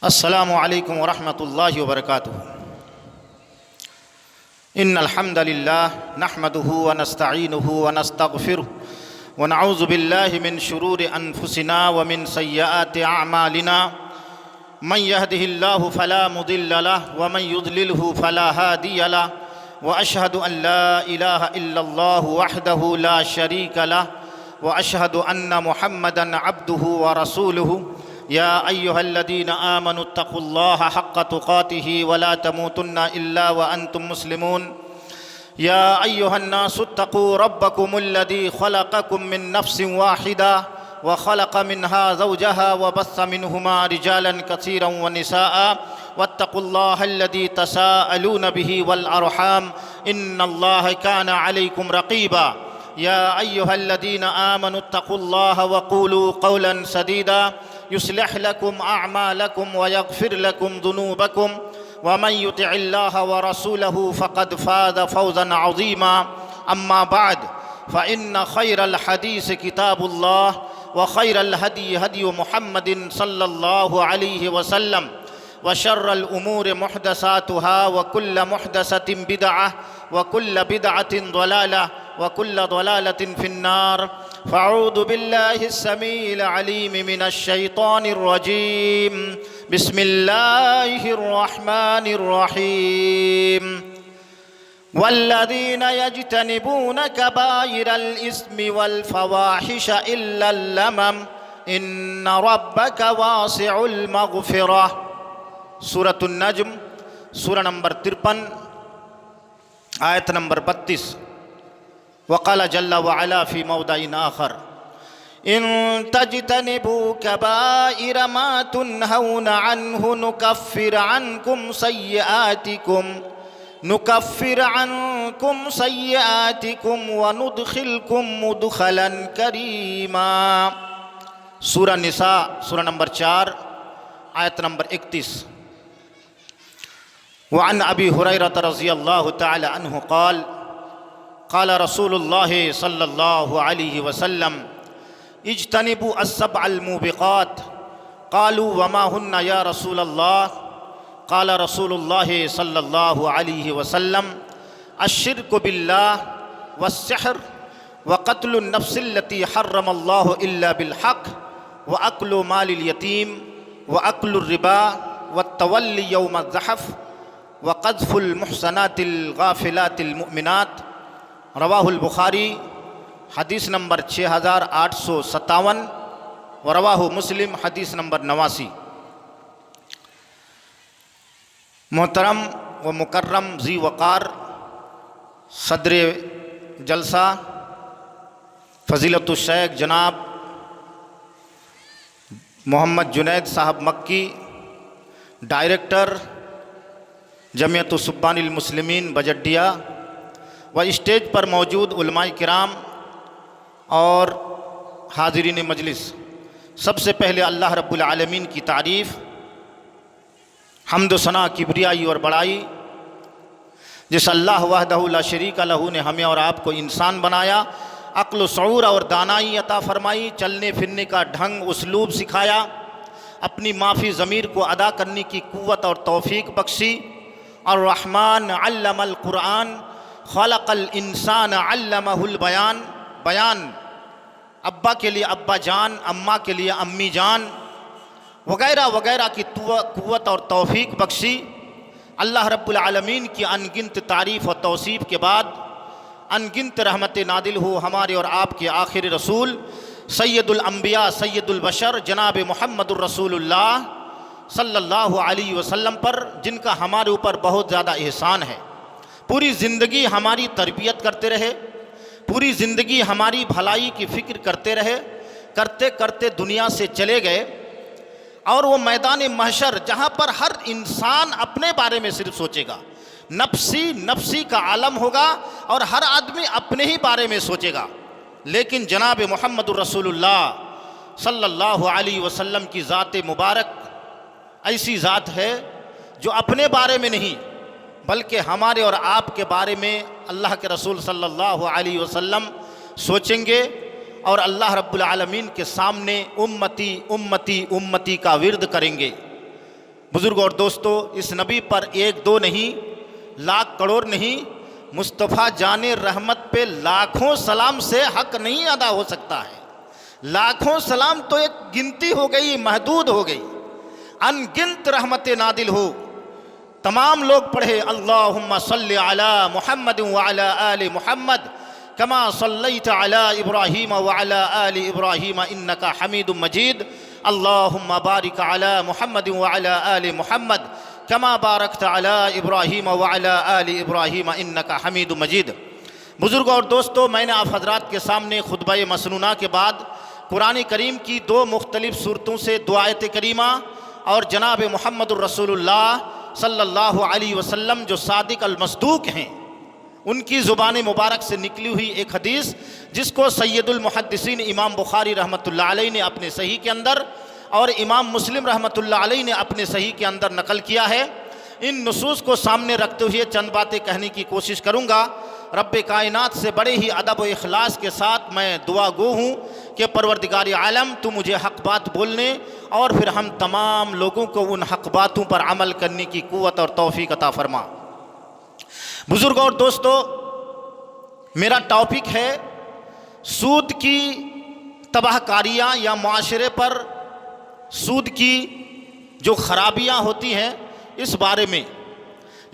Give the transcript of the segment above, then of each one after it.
अस्सलामु अलैकुम वरहमतुल्लाहि वबरकातुहू। इन्नल हम्दलिल्लाह नहमदुहु व नस्तईनुहु व नस्तगफिरुहु व नऊज़ु बिल्लाहि मिन शुरूरि अनफुसिना व मिन सय्यिआति अअमालिना। मन यहदिहिल्लाहु फला मुदिल्ल लहु व मन युद्लिलहु फला हादिय लहु व अशहदु अन ला इलाहा इल्लल्लाहु वहदहु ला शरीका लहु व अशहदु अन्न मुहम्मदन अब्दुहु व रसूलुहु। या अय्युहल्लज़ीना आमनुत्तक़ुल्लाह हक़्क़ तुक़ातिही वला तमूतुन्ना इल्ला व अंतुम मुस्लिमून। या अय्युहन्नासुत्तक़ू रब्बकुमुल्लज़ी ख़लक़कुम मिन नफ़्सिन वाहिदा व ख़लक़ मिन्हा ज़ौजहा व बस्स मिन्हुमा रिजालन कसीरन व निसाअ वत्तक़ुल्लाहल्लज़ी तसाअलून बिही वल अर्हाम इन्नल्लाह काना अलैकुम रक़ीबा। या अय्युहल्लज़ीना आमनुत्तक़ुल्लाह व क़ूलू क़ौलन सदीदा युस्लिह लकुम अअमालकुम व यग़फ़िर लकुम ज़ुनूबकुम व मन युतिइल्लाह व रसूलहु फ़क़द फ़ाज़ फ़ौज़न अज़ीमा। अम्मा बअद फ़इन्न ख़ैरल हदीस किताबुल्लाह व ख़ैरल हदी हदी मुहम्मदिन सल्लल्लाहु अलैहि वसल्लम व शर्रल उमूर मुहदसातुहा व कुल्ल मुहदसतिन बिदअह व कुल्ल बिदअतिन ज़लालह व कुल्ल ज़लालतिन फ़िन्नार। फ़अऊज़ु बिल्लाहिस समीइल अलीम मिनश शैतानिर रजीम। बिस्मिल्लाहिर रहमानिर रहीम। वल्लज़ीना यज्तनिबून कबाइरल इस्मि वल फ़वाहिश इल्लल लमम इन्न रब्बक वासिउल मग़फ़िरह। सूरतुन नज्म सूरा नंबर 53 आयत नंबर 32। वक़ाल जल्ल व अला फ़ी मौदिइन आख़र इन तज्तनिबू कबाइर मा तुन्हौन अन्हु नुकफ़्फ़िर अन्कुम सय्यआतिकुम व नुदख़िलकुम मुदख़लन करीमा। सूरा निसा सूरा नंबर 4 आयत नंबर 31। वअन अबी हुरैरह रज़ियल्लाहु तआला अन्हु क़ाल क़ाल रसूलुल्लाहि सल्लल्लाहु अलैहि वसल्लम इज्तनिबू अस्सबअल मूबिक़ात। क़ालू वमा हुन्ना या रसूलल्लाह। क़ाल रसूलुल्लाहि सल्लल्लाहु अलैहि वसल्लम अश्शिर्कु बिल्लाह वस्सिह्र व क़त्लुन नफ़्सिल्लती हर्रमल्लाहु इल्ला बिलहक़ व अक्लु मालिल यतीम व अक्लुर रिबा व तवल्ली यौमज़ ज़हफ़ व क़ज़्फ़ुल मुहसनातिल गाफ़िलातिल मुअमिनात। रवाहुल बुखारी हदीस नंबर 6857 व रवाहु मुस्लिम हदीस नंबर 89। मोहतरम व मुकर्रम ज़ी वक़ार सदर जलसा फ़ज़ीलतुश शेख जनाब मोहम्मद जुनैद साहब मक्की, डायरेक्टर जमियत सुब्बानिल मुस्लिमीन बजड्डिया व स्टेज पर मौजूद उलमाए किराम और हाज़रीन मजलिस, सबसे पहले अल्लाह रब्बुल आलमीन की तारीफ़, हम्द सना किब्रियाई और बड़ाई जिस अल्लाह वहदहु ला शरीका लहू ने हमें और आपको इंसान बनाया, अक्ल शऊर और दानाई अता फ़रमाई, चलने फिरने का ढंग उसलूब सिखाया, अपनी माफ़ी ज़मीर को अदा करने की क़ुव्वत और तौफ़ीक बख्शी। और रहमान अल्लमल क़ुरआन ख़लक़ल इंसान अल्लमहुल बयान। बयान अब्बा के लिए अब्बा जान, अम्मा के लिए अम्मी जान वगैरह वगैरह की क़ुव्वत और तौफ़ीक बख्शी। अल्लाह रब्बुल आलमीन की अनगिनत तारीफ़ और तौसीफ़ के बाद अनगिनत रहमत नादिल हो हमारे और आपके आखिरी रसूल सैयदुल अम्बिया सैयदुल बशर जनाब मुहम्मदुर रसूलुल्लाह सल्लल्लाहु अलैहि वसल्लम पर, जिनका हमारे ऊपर बहुत ज़्यादा एहसान है। पूरी ज़िंदगी हमारी तरबियत करते रहे, पूरी ज़िंदगी हमारी भलाई की फ़िक्र करते रहे, करते करते दुनिया से चले गए। और वो मैदान महशर जहाँ पर हर इंसान अपने बारे में सिर्फ सोचेगा, नफ्सी नफ्सी का आलम होगा और हर आदमी अपने ही बारे में सोचेगा। लेकिन जनाब मुहम्मदुर रसूलुल्लाह सल्लल्लाहु अलैहि वसल्लम की ज़ात मुबारक ऐसी ज़ात है जो अपने बारे में नहीं बल्कि हमारे और आपके बारे में अल्लाह के रसूल सल्लल्लाहु अलैहि वसल्लम सोचेंगे और अल्लाह रब्बुल आलमीन के सामने उम्मती उम्मती उम्मती का विर्द करेंगे। बुजुर्ग और दोस्तों, इस नबी पर एक दो नहीं, लाख करोड़ नहीं, मुस्तफ़ा जाने रहमत पे लाखों सलाम से हक नहीं अदा हो सकता है। लाखों सलाम तो एक गिनती हो गई, महदूद हो गई, अनगिनत रहमतें नादिल हो। तमाम लोग पढ़े अल्लाहुम्मा सल्लि अला मुहम्मद व अला आलि मुहम्मद कमा सल्लैत अला इब्राहीम व अला आलि इब्राहीम इन्नका हमीदुम मजीद, अल्लाहुम्मा बारिक अला मुहम्मद व अला आलि मुहम्मद कमा बारकत अला इब्राहीम व अला आलि इब्राहीम इन्नका हमीदुम मजीद। बुजुर्ग और दोस्तों, मैंने आप हजरात के सामने खुतबा मसनूना के बाद कुरान करीम की दो मुख्तलिफ सूरतों से दो आयत करीमा और जनाब मुहम्मदुर रसूलुल्लाह सल्लल्लाहु अलैहि वसल्लम जो सादिक अल मस्दूक हैं, उनकी ज़ुबान मुबारक से निकली हुई एक हदीस जिसको सैयदुल मुहद्दिसीन इमाम बुखारी रहमतुल्लाह अलैहि ने अपने सही के अंदर और इमाम मुस्लिम रहमतुल्लाह अलैहि ने अपने सही के अंदर नकल किया है। इन नुसूस को सामने रखते हुए चंद बातें कहने की कोशिश करूँगा। रब्बे कायनात से बड़े ही अदब व इखलास के साथ मैं दुआ गो हूँ कि परवरदिगार आलम तू मुझे हक़ बात बोलने और फिर हम तमाम लोगों को उन हक़ बातों पर अमल करने की क़ुव्वत और तौफ़ीक़ अता फरमा। बुज़ुर्ग और दोस्तों, मेरा टॉपिक है सूद की तबाहकारियाँ या माशरे पर सूद की जो ख़राबियाँ होती हैं इस बारे में,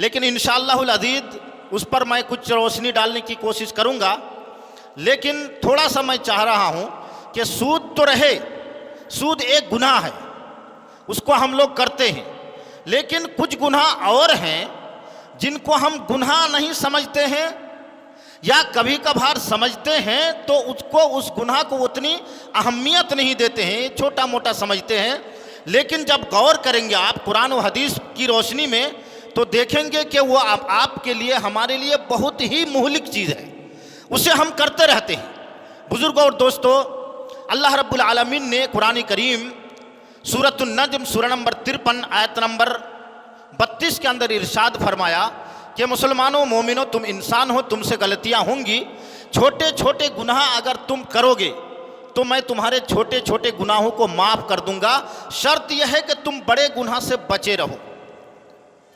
लेकिन इंशाअल्लाहुल अज़ीज़ उस पर मैं कुछ रोशनी डालने की कोशिश करूँगा। लेकिन थोड़ा सा मैं चाह रहा हूँ कि सूद तो रहे, सूद एक गुनाह है, उसको हम लोग करते हैं, लेकिन कुछ गुनाह और हैं जिनको हम गुनाह नहीं समझते हैं या कभी कभार समझते हैं तो उसको उस गुनाह को उतनी अहमियत नहीं देते हैं, छोटा मोटा समझते हैं। लेकिन जब गौर करेंगे आप कुरान और हदीस की रोशनी में तो देखेंगे कि वो आपके लिए हमारे लिए बहुत ही मुहलिक चीज़ है, उसे हम करते रहते हैं। बुजुर्गों और दोस्तों, अल्लाह रब्बुल आलमीन ने कुरान करीम सूरतुन नज्म सूरा नंबर 53 आयत नंबर 32 के अंदर इरशाद फरमाया कि मुसलमानों मोमिनों तुम इंसान हो, तुमसे गलतियां होंगी, छोटे छोटे गुनाह अगर तुम करोगे तो मैं तुम्हारे छोटे छोटे गुनाहों को माफ़ कर दूंगा, शर्त यह है कि तुम बड़े गुनाह से बचे रहो।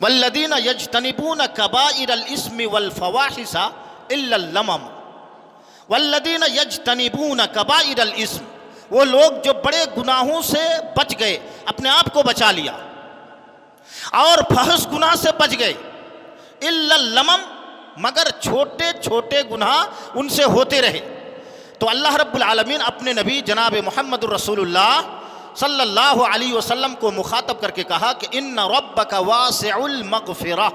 वल्लदीना यज्तनिबून कबाइरल इस्मि वल फवाहिशा इल्लल लमम, वल्लदीना यज्तनिबून कबाइरल इस्म, वो लोग जो बड़े गुनाहों से बच गए, अपने आप को बचा लिया और फहश गुनाह से बच गए, इल्लल लमम, मगर छोटे छोटे गुनाह उनसे होते रहे। तो अल्लाह रब्बुल आलमीन अपने नबी जनाब मुहम्मदुर रसूलुल्लाह सल्लल्लाहु अलैहि वसल्लम को मुखातब करके कहा कि इन्ना रब्बका वासिउल मग़फ़िरा,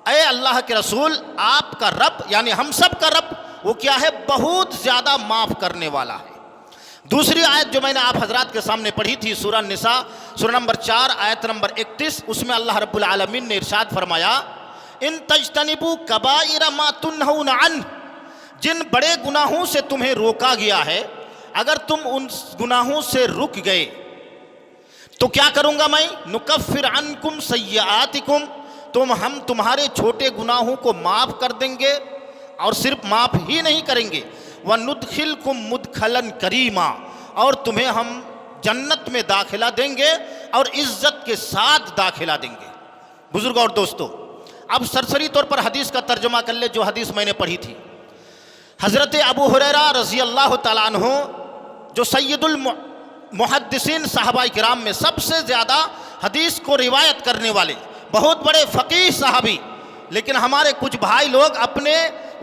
ऐ अल्लाह के रसूल आपका रब यानी हम सब का रब वो क्या है, बहुत ज़्यादा माफ़ करने वाला है। दूसरी आयत जो मैंने आप हजरात के सामने पढ़ी थी सूरा निसा सूरा नंबर 4 आयत नंबर 31, उसमें अल्लाह रब्बुल आलमीन ने इरशाद फरमाया इन तज्तनिबू कबाइर मा तुन्हौना अन्हु, जिन बड़े गुनाहों से तुम्हें रोका गया है अगर तुम उन गुनाहों से रुक गए तो क्या करूंगा मैं, नुकफ्फिर अन्कुम सय्यातिकुम, हम तुम्हारे छोटे गुनाहों को माफ़ कर देंगे और सिर्फ माफ़ ही नहीं करेंगे, व नुदखिलकुम मुदखलन करीमा, और तुम्हें हम जन्नत में दाखिला देंगे और इज़्ज़त के साथ दाखिला देंगे। बुजुर्ग और दोस्तों, अब सरसरी तौर पर हदीस का तर्जुमा कर ले जो हदीस मैंने पढ़ी थी। हज़रत अबू हुरैरा रज़ी अल्लाह तआला अन्हु जो सैयदुल मुहद्दिसीन साहबा किराम में सबसे ज़्यादा हदीस को रिवायत करने वाले बहुत बड़े फ़कीह साहबी, लेकिन हमारे कुछ भाई लोग अपने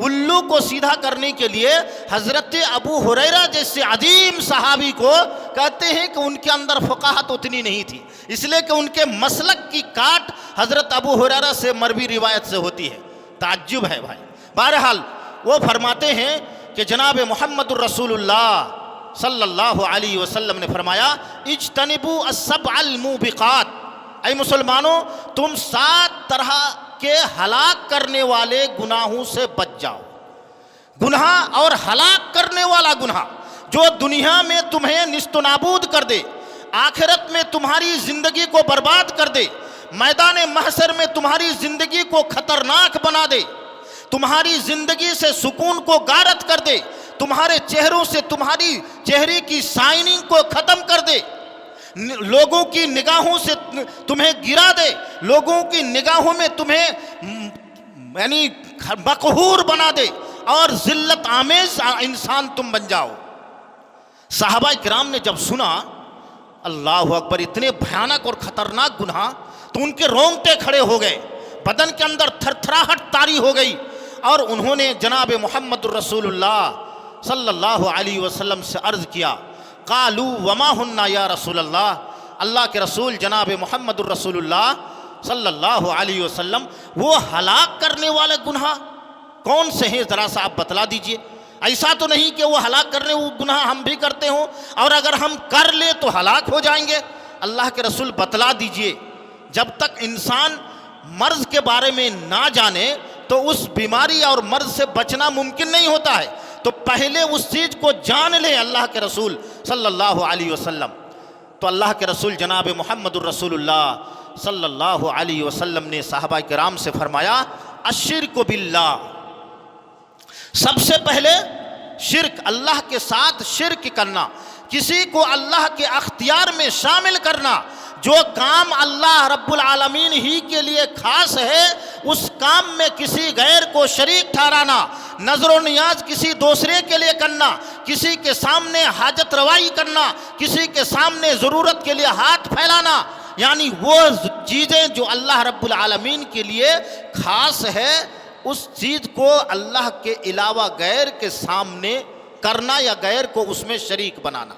उल्लू को सीधा करने के लिए हज़रत अबू हुरैरा जैसे अजीम सहाबी को कहते हैं कि उनके अंदर फ़क़ाहत उतनी नहीं थी, इसलिए कि उनके मसलक की काट हज़रत अबू हुरैरा से मरवी रिवायत से होती है। ताज्जुब है भाई। बहरहाल वो फरमाते हैं कि जनाब मुहम्मदुर रसूलुल्लाह सल्लल्लाहु अलैहि वसल्लम ने फरमाया इज्तनिबू अस्सबअल मूबिक़ात, ऐ मुसलमानों तुम 7 तरह के हलाक करने वाले गुनाहों से बच जाओ। गुनाह और हलाक करने वाला गुनाह जो दुनिया में तुम्हें निस्तो नाबूद कर दे, आखिरत में तुम्हारी जिंदगी को बर्बाद कर दे, मैदान महशर में तुम्हारी जिंदगी को खतरनाक बना दे, तुम्हारी जिंदगी से सुकून को गारत कर दे, तुम्हारे चेहरों से तुम्हारी चेहरे की शाइनिंग को ख़त्म कर दे, लोगों की निगाहों से तुम्हें गिरा दे, लोगों की निगाहों में तुम्हें यानी मकहूर बना दे और जिल्लत आमेज इंसान तुम बन जाओ। सहाबा किराम ने जब सुना अल्लाह अकबर इतने भयानक और खतरनाक गुनाह, तो उनके रोंगटे खड़े हो गए, बदन के अंदर थरथराहट तारी हो गई और उन्होंने जनाब मोहम्मद रसूलुल्लाह सल्लल्लाहु अलैहि वसल्लम से अर्ज़ किया, कालू वमा हुन्ना या रसूलल्लाह, अल्लाह के रसूल जनाब मोहम्मद रसूलुल्लाह सल्लल्लाहु अलैहि वसल्लम, वो हलाक करने वाले गुनाह कौन से हैं, ज़रा सा आप बतला दीजिए। ऐसा तो नहीं कि वो हलाक करने वो गुनाह हम भी करते हों और अगर हम कर ले तो हलाक हो जाएंगे। अल्लाह के रसूल बतला दीजिए। जब तक इंसान मर्ज़ के बारे में ना जाने तो उस बीमारी और मर्ज़ से बचना मुमकिन नहीं होता है, तो पहले उस चीज़ को जान ले अल्लाह के रसूल सल्लल्लाहु अलैहि वसल्लम। तो अल्लाह के रसूल जनाब मोहम्मद रसूलुल्लाह सल्लल्लाहु अलैहि वसल्लम ने सहाबा किराम से फरमाया, अश्शिर्कु बिल्लाह, सबसे पहले शिर्क, अल्लाह के साथ शिर्क करना, किसी को अल्लाह के अख्तियार में शामिल करना। जो काम अल्लाह रब्बुल आलमीन ही के लिए खास है, उस काम में किसी गैर को शरीक ठहराना, नजर व नियाज किसी दूसरे के लिए करना, किसी के सामने हाजत रवाई करना, किसी के सामने ज़रूरत के लिए हाथ फैलाना, यानी वो चीज़ें जो अल्लाह रब्बुल आलमीन के लिए खास है, उस चीज़ को अल्लाह के अलावा गैर के सामने करना या गैर को उसमें शरीक बनाना।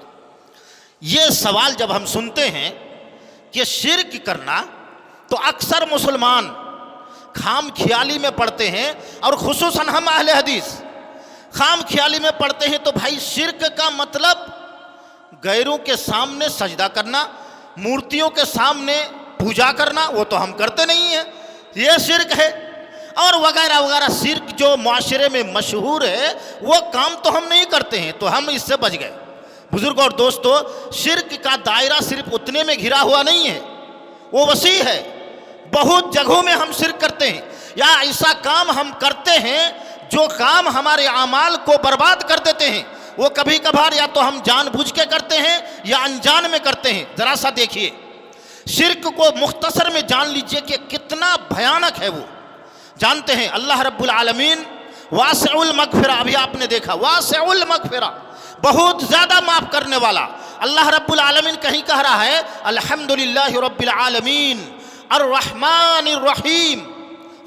ये सवाल जब हम सुनते हैं कि शिर्क करना, तो अक्सर मुसलमान खाम ख्याली में पढ़ते हैं और खुसूसन हम अहले हदीस खाम ख्याली में पढ़ते हैं। तो भाई शिर्क का मतलब गैरों के सामने सजदा करना, मूर्तियों के सामने पूजा करना, वो तो हम करते नहीं हैं, ये शिर्क है। और वगैरह वगैरह शिर्क जो माशरे में मशहूर है, वो काम तो हम नहीं करते हैं, तो हम इससे बच गए। बुजुर्ग और दोस्तों, शिर्क का दायरा सिर्फ उतने में घिरा हुआ नहीं है, वो वसी है। बहुत जगहों में हम शिर्क करते हैं या ऐसा काम हम करते हैं जो काम हमारे आमाल को बर्बाद कर देते हैं। वो कभी कभार या तो हम जानबूझ के करते हैं या अनजान में करते हैं। ज़रा सा देखिए, शिर्क को मुख्तसर में जान लीजिए कि कितना भयानक है। वो जानते हैं अल्लाह रब्बुल आलमीन वासिउल मगफिरा, अभी आपने देखा वासिउल मगफिरा, बहुत ज़्यादा माफ़ करने वाला। अल्लाह रब्बुल आलमीन कहीं कह रहा है अल्हम्दुलिल्लाहि रब्बिल आलमीन अर्रहमानिर रहीम,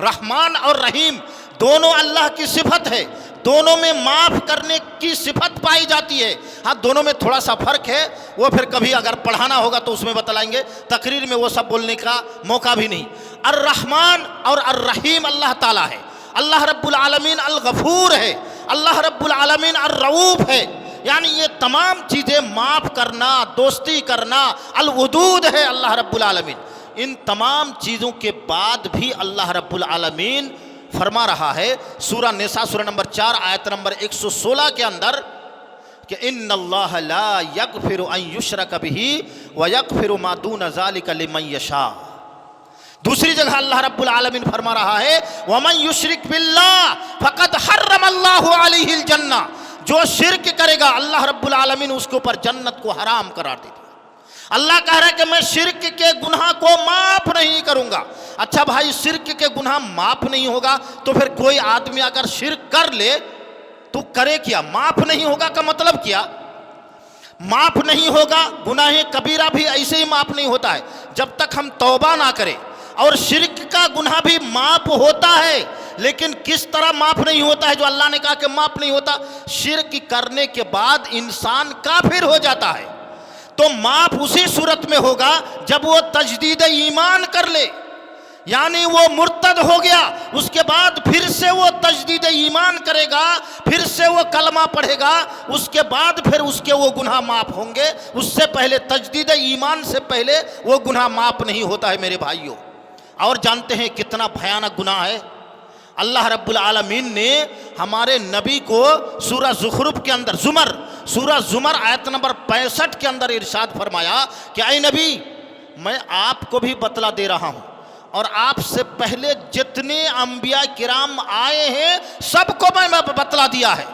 रहमान और रहीम दोनों अल्लाह की सिफत है, दोनों में माफ़ करने की सिफत पाई जाती है। हाँ, दोनों में थोड़ा सा फ़र्क है, वो फिर कभी अगर पढ़ाना होगा तो उसमें बतलाएंगे, तकरीर में वो सब बोलने का मौका भी नहीं। अर्रहमान और अर्रहीम अल्लाह ताला है। अल्लाह रब्बुल आलमीन अल गफूर है, अल्लाह रब्बुल आलमीन अर्रऊफ है, यानी ये तमाम चीज़ें माफ़ करना, दोस्ती करना, अल वदूद है अल्लाह रब्बुल आलमीन। इन तमाम चीज़ों के बाद भी अल्लाह रब्बुल आलमीन फरमा रहा है सूरा निसा सूरा नंबर 4 आयत नंबर 116 के अंदर कि इन्नल्लाह ला यगफिरु अन युशरक बिही व यगफिरु मा दून ज़ालिका लिमन यशा। दूसरी जगह अल्लाह रब्बुल आलमीन फरमा रहा है वमन युशरिक बिल्लाह फ़क़द हर्रमल्लाहु अलैहिल जन्नह, जो शिर्क करेगा अल्लाह रब्बुल आलमीन उसके ऊपर जन्नत को हराम करार देगा। अल्लाह कह रहा है कि मैं शिर्क के गुनाह को माफ़ नहीं करूँगा। अच्छा भाई, शिर्क के गुनाह माफ़ नहीं होगा तो फिर कोई आदमी अगर शिर्क कर ले तो करे क्या? माफ़ नहीं होगा का मतलब क्या? माफ़ नहीं होगा, गुनाह कबीरा भी ऐसे ही माफ़ नहीं होता है जब तक हम तौबा ना करें। और शिर्क का गुनाह भी माफ़ होता है, लेकिन किस तरह माफ़ नहीं होता है जो अल्लाह ने कहा कि माफ़ नहीं होता? शिर्क करने के बाद इंसान काफिर हो जाता है, तो माफ़ उसी सूरत में होगा जब वो तजदीद ईमान कर ले, यानी वो मुर्तद हो गया, उसके बाद फिर से वो तजदीद ईमान करेगा, फिर से वो कलमा पढ़ेगा, उसके बाद फिर उसके वो गुनाह माफ़ होंगे। उससे पहले तजदीद ईमान से पहले वो गुनाह माफ़ नहीं होता है मेरे भाइयों। और जानते हैं कितना भयानक गुनाह है? अल्लाह रब्बुल आलमीन ने हमारे नबी को सूरह ज़ुखरुफ के अंदर सूरह ज़ुमर आयत नंबर 65 के अंदर इरशाद फरमाया कि ऐ नबी, मैं आपको भी बतला दे रहा हूँ और आपसे पहले जितने अंबिया किराम आए हैं सबको मैं बतला दिया है।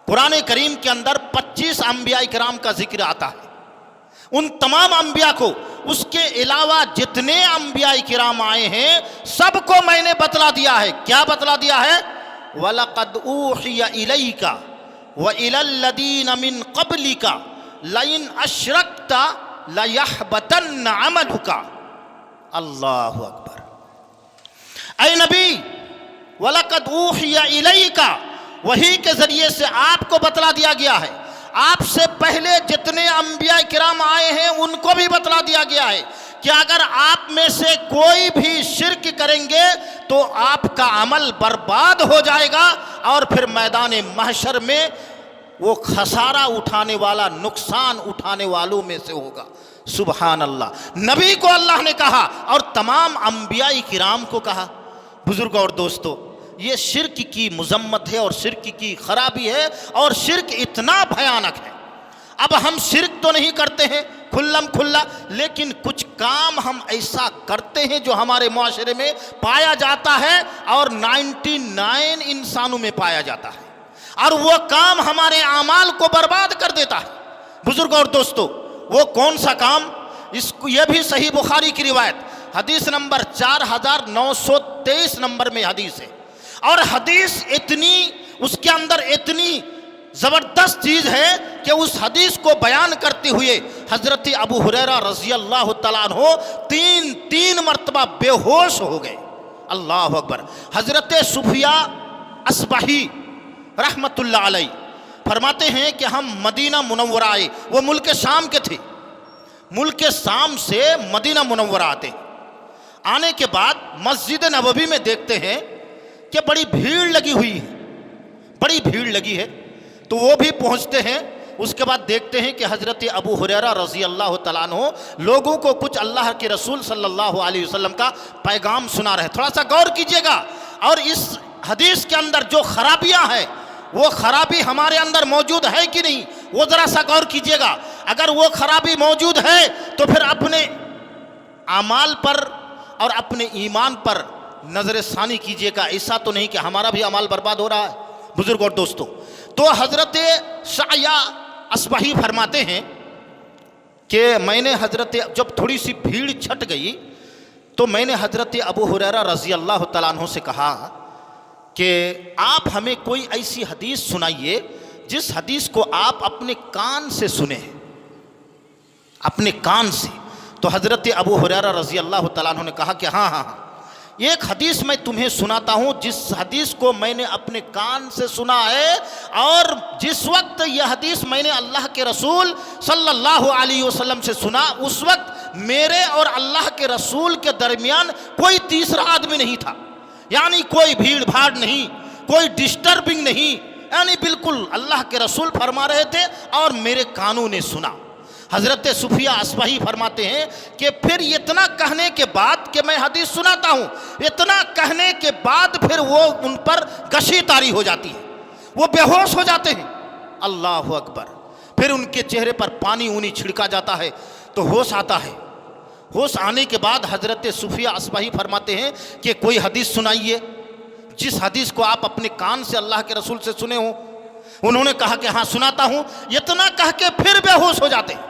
कुरान करीम के अंदर 25 अंबिया किराम का जिक्र आता है। उन तमाम अंबिया को, उसके अलावा जितने अंबिया किराम आए हैं सबको मैंने बतला दिया है। क्या बतला दिया है? वलक़द ऊहिया इलैका व इलल्लज़ीना मिन क़ब्लिका लइन अशरक्ता लयहबतन्न अमलुका। अल्लाहु अकबर। ऐ नबी, वलक़द ऊहिया इलैका, वही के जरिए से आपको बतला दिया गया है। आपसे पहले जितने अंबिया किराम आए हैं उनको भी बतला दिया गया है कि अगर आप में से कोई भी शिर्क करेंगे तो आपका अमल बर्बाद हो जाएगा और फिर मैदान महशर में वो खसारा उठाने वाला, नुकसान उठाने वालों में से होगा। सुभान अल्लाह। नबी को अल्लाह ने कहा और तमाम अंबिया किराम को कहा। बुजुर्ग और दोस्तों, ये शिर्क की मुजम्मत है और शिर्क की खराबी है और शिर्क इतना भयानक है। अब हम शिर्क तो नहीं करते हैं खुल्लम खुल्ला, लेकिन कुछ काम हम ऐसा करते हैं जो हमारे मुआशरे में पाया जाता है और 99 इंसानों में पाया जाता है, और वो काम हमारे आमाल को बर्बाद कर देता है। बुजुर्ग और दोस्तों, वो कौन सा काम? इसको ये भी सही बुखारी की रिवायत, हदीस नंबर 4923 नंबर में हदीस है। और हदीस इतनी, उसके अंदर इतनी ज़बरदस्त चीज़ है कि उस हदीस को बयान करते हुए हज़रत अबू हुरैरा रज़ी अल्लाह तआला अन्हु तीन मरतबा बेहोश हो गए। अल्लाह अकबर। हज़रत सुफिया अस्बही रहमतुल्लाह अलैह फरमाते हैं कि हम मदीना मुनव्वरा आए। वो मुल्क शाम के थे। मुल्क शाम से मदीना मुनव्वरा आते। आने के बाद मस्जिद नबवी में देखते हैं कि बड़ी भीड़ लगी हुई है, बड़ी भीड़ लगी है। तो वो भी पहुंचते हैं। उसके बाद देखते हैं कि हज़रत अबू हुरैरा रज़ी अल्लाह तआला अन्हु लोगों को कुछ अल्लाह के रसूल सल्लल्लाहु अलैहि वसल्लम का पैगाम सुना रहे। थोड़ा सा गौर कीजिएगा, और इस हदीस के अंदर जो खराबियां हैं वो खराबी हमारे अंदर मौजूद है कि नहीं, वो ज़रा सा गौर कीजिएगा। अगर वो खराबी मौजूद है तो फिर अपने आमाल पर और अपने ईमान पर नजर सानी कीजिएगा। ऐसा तो नहीं कि हमारा भी अमाल बर्बाद हो रहा है। बुजुर्ग और दोस्तों, तो हज़रत शाया अस्बही फरमाते हैं कि मैंने जब थोड़ी सी भीड़ छट गई तो मैंने हज़रत अबू हुरैरा रज़ी अल्लाह तआला अन्हु से कहा कि आप हमें कोई ऐसी हदीस सुनाइए जिस हदीस को आप अपने कान से सुने, अपने कान से। तो हज़रत अबू हुरैरा रज़ी अल्लाह तआला अन्हु ने कहा कि हाँ, एक हदीस मैं तुम्हें सुनाता हूँ जिस हदीस को मैंने अपने कान से सुना है, और जिस वक्त यह हदीस मैंने अल्लाह के रसूल सल्लल्लाहु अलैहि वसल्लम से सुना, उस वक्त मेरे और अल्लाह के रसूल के दरमियान कोई तीसरा आदमी नहीं था। यानी कोई भीड़ भाड़ नहीं, कोई डिस्टर्बिंग नहीं, यानी बिल्कुल अल्लाह के रसूल फरमा रहे थे और मेरे कानों ने सुना। हज़रत सुफिया अस्बही फरमाते हैं कि फिर इतना कहने के बाद कि मैं हदीस सुनाता हूँ, इतना कहने के बाद फिर वो उन पर गशी तारी हो जाती है, वो बेहोश हो जाते हैं। अल्लाह अकबर। फिर उनके चेहरे पर पानी ऊनी छिड़का जाता है तो होश आता है। होश आने के बाद हज़रत सुफिया अस्बही फरमाते हैं कि कोई हदीस सुनाइए जिस हदीस को आप अपने कान से अल्लाह के रसूल से सुने हो। उन्होंने कहा कि हाँ सुनाता हूँ। इतना कह के फिर बेहोश हो जाते हैं।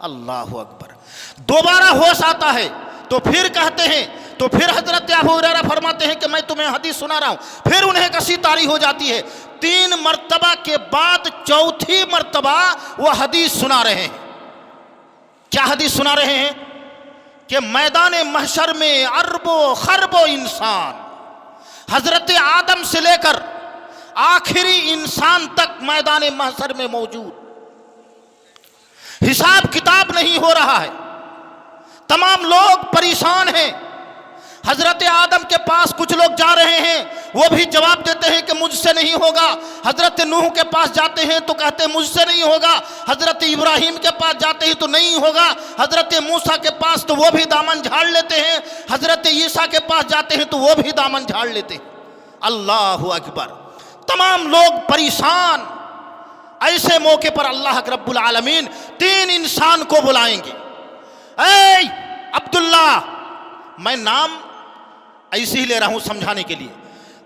अल्लाह अकबर। दोबारा होश आता है तो फिर कहते हैं, तो फिर हजरत अबू हुरैरा फरमाते हैं कि मैं तुम्हें हदीस सुना रहा हूं। फिर उन्हें कसी तारी हो जाती है। 3 मरतबा के बाद चौथी मरतबा वो हदीस सुना रहे हैं। क्या हदीस सुना रहे हैं? कि मैदान महशर में अरबों खरबों इंसान, हजरत आदम से लेकर आखिरी इंसान तक मैदान महशर में मौजूद, हिसाब किताब नहीं हो रहा है, तमाम लोग परेशान हैं। हजरत आदम के पास कुछ लोग जा रहे हैं, वो भी जवाब देते हैं कि मुझसे नहीं होगा। हजरत नूह के पास जाते हैं तो कहते हैं मुझसे नहीं होगा। हजरत इब्राहिम के पास जाते हैं तो नहीं होगा। हजरत मूसा के पास तो वो भी दामन झाड़ लेते हैं। हजरत ईसा के पास जाते हैं तो वो भी दामन झाड़ लेते हैं। अल्लाह अकबर। तमाम लोग परेशान। ऐसे मौके पर अल्लाह रब्बुल आलमीन 3 इंसान को बुलाएंगे। ऐ अब्दुल्ला, मैं नाम ऐसे ही ले रहा हूं समझाने के लिए।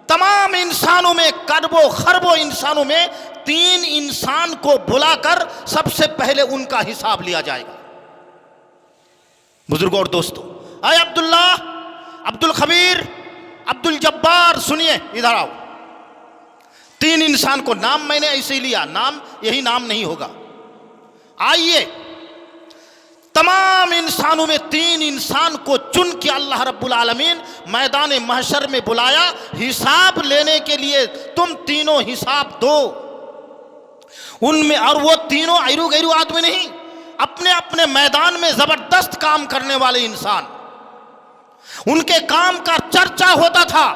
तमाम इंसानों में, करोड़ों खरबों इंसानों में 3 इंसान को बुलाकर सबसे पहले उनका हिसाब लिया जाएगा। बुजुर्गों और दोस्तों, आए अब्दुल्ला, अब्दुल खबीर, अब्दुल जब्बार, सुनिए, इधर आओ। 3 इंसान को, नाम मैंने ऐसे ही लिया, नाम यही नाम नहीं होगा। आइए, तमाम इंसानों में 3 इंसान को चुन के अल्लाह रब्बुल आलमीन मैदान महशर में बुलाया हिसाब लेने के लिए। तुम तीनों हिसाब दो उनमें। और वो तीनों ऐरू गैरू आदमी नहीं, अपने अपने मैदान में जबरदस्त काम करने वाले इंसान। उनके काम का चर्चा होता था,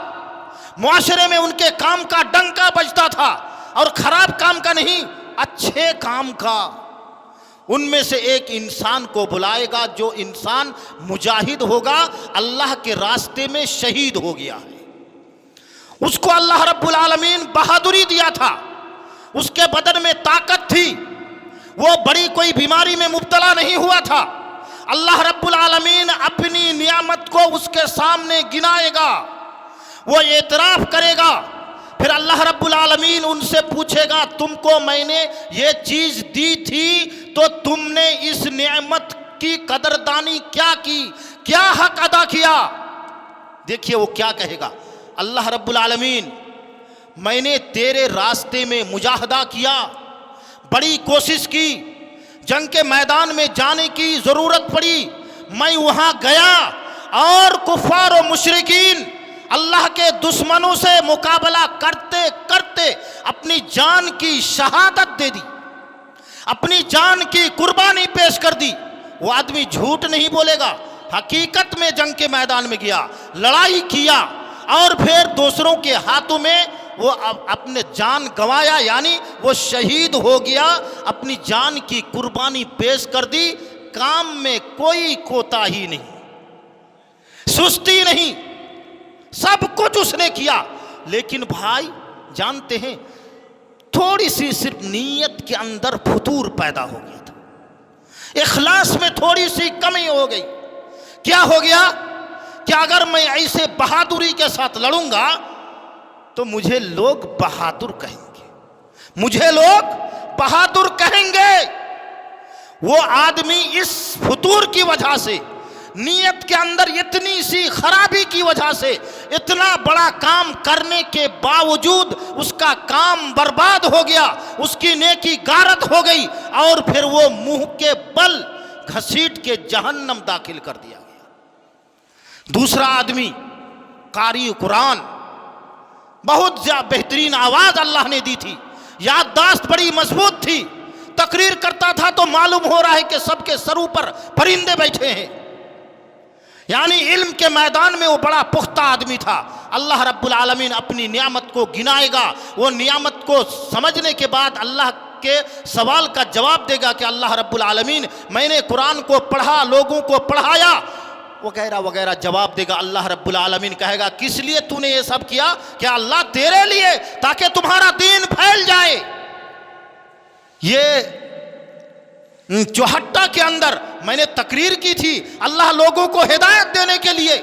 मुआशरे में उनके काम का डंका बजता था, और खराब काम का नहीं, अच्छे काम का। उनमें से एक इंसान को बुलाएगा जो इंसान मुजाहिद होगा, अल्लाह के रास्ते में शहीद हो गया है। उसको अल्लाह रब्बुल आलमीन बहादुरी दिया था, उसके बदन में ताकत थी, वो बड़ी कोई बीमारी में मुब्तला नहीं हुआ था। अल्लाह रब्बुल आलमीन अपनी नियामत को उसके सामने गिनाएगा, वो एतराफ़ करेगा। फिर अल्लाह रब्बुल आलमीन उनसे पूछेगा, तुमको मैंने ये चीज़ दी थी तो तुमने इस नियामत की कदरदानी क्या की, क्या हक अदा किया? देखिए वो क्या कहेगा, अल्लाह रब्बुल आलमीन, मैंने तेरे रास्ते में मुजाहदा किया, बड़ी कोशिश की, जंग के मैदान में जाने की ज़रूरत पड़ी, मैं वहाँ गया और कुफ़ार और मुशरिकीन, अल्लाह के दुश्मनों से मुकाबला करते करते अपनी जान की शहादत दे दी, अपनी जान की कुर्बानी पेश कर दी। वो आदमी झूठ नहीं बोलेगा, हकीकत में जंग के मैदान में गया, लड़ाई किया, और फिर दूसरों के हाथों में वो अपने जान गंवाया, यानी वो शहीद हो गया, अपनी जान की कुर्बानी पेश कर दी। काम में कोई कोताही नहीं, सुस्ती नहीं, सब कुछ उसने किया। लेकिन भाई जानते हैं, थोड़ी सी सिर्फ नीयत के अंदर फुतूर पैदा हो गया था, इखलास में थोड़ी सी कमी हो गई। क्या हो गया कि अगर मैं ऐसे बहादुरी के साथ लड़ूंगा तो मुझे लोग बहादुर कहेंगे, मुझे लोग बहादुर कहेंगे। वो आदमी इस फुतूर की वजह से, नीयत के अंदर इतनी सी खराबी की वजह से, इतना बड़ा काम करने के बावजूद उसका काम बर्बाद हो गया, उसकी नेकी गारत हो गई, और फिर वो मुंह के बल घसीट के जहन्नम दाखिल कर दिया गया। दूसरा आदमी कारी कुरान, बहुत बेहतरीन आवाज अल्लाह ने दी थी, याददाश्त बड़ी मजबूत थी, तकरीर करता था तो मालूम हो रहा है कि सबके सरों पर परिंदे बैठे हैं, यानी इल्म के मैदान में वो बड़ा पुख्ता आदमी था। अल्लाह रब्बुल आलमीन अपनी नियामत को गिनाएगा, वो नियामत को समझने के बाद अल्लाह के सवाल का जवाब देगा कि अल्लाह रब्बुल आलमीन, मैंने कुरान को पढ़ा, लोगों को पढ़ाया, वगैरह वगैरह जवाब देगा। अल्लाह रब्बुल आलमीन कहेगा, किस लिए तूने ये सब किया? क्या अल्लाह तेरे लिए, ताकि तुम्हारा दीन फैल जाए। ये चौहट्टा के अंदर मैंने तकरीर की थी, अल्लाह लोगों को हिदायत देने के लिए।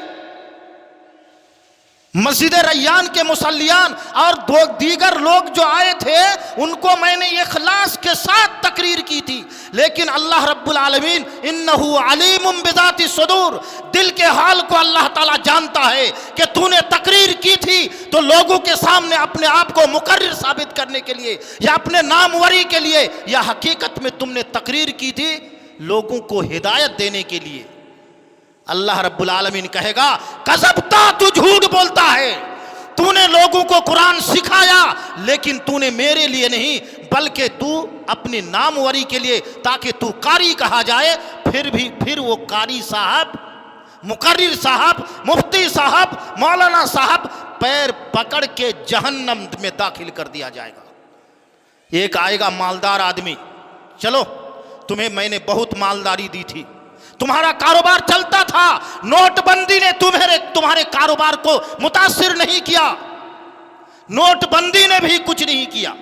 मस्जिद रैयान के मुसल्लियान और दो दीगर लोग जो आए थे, उनको मैंने इखलास के साथ तकरीर की थी। लेकिन अल्लाह रब्बुल आलमीन, इन्नहु अलीमुम बिज़ाति सुदूर, दिल के हाल को अल्लाह ताला जानता है कि तूने तकरीर की थी तो लोगों के सामने अपने आप को मुकर्रिर साबित करने के लिए, या अपने नामवरी के लिए, या हकीकत में तुमने तकरीर की थी लोगों को हिदायत देने के लिए। अल्लाह रब्बुल आलमीन कहेगा, कज़बता, तू झूठ बोलता है, तूने लोगों को कुरान सिखाया लेकिन तूने मेरे लिए नहीं, बल्कि तू अपनी नामवरी के लिए, ताकि तू कारी कहा जाए। फिर वो कारी साहब, मुकर्रिर साहब, मुफ्ती साहब, मौलाना साहब पैर पकड़ के जहन्नम में दाखिल कर दिया जाएगा। एक आएगा मालदार आदमी, चलो तुम्हें मैंने बहुत मालदारी दी थी, तुम्हारा कारोबार चलता था, नोटबंदी ने तुम्हारे कारोबार को मुतासिर नहीं किया, नोटबंदी ने भी कुछ नहीं किया।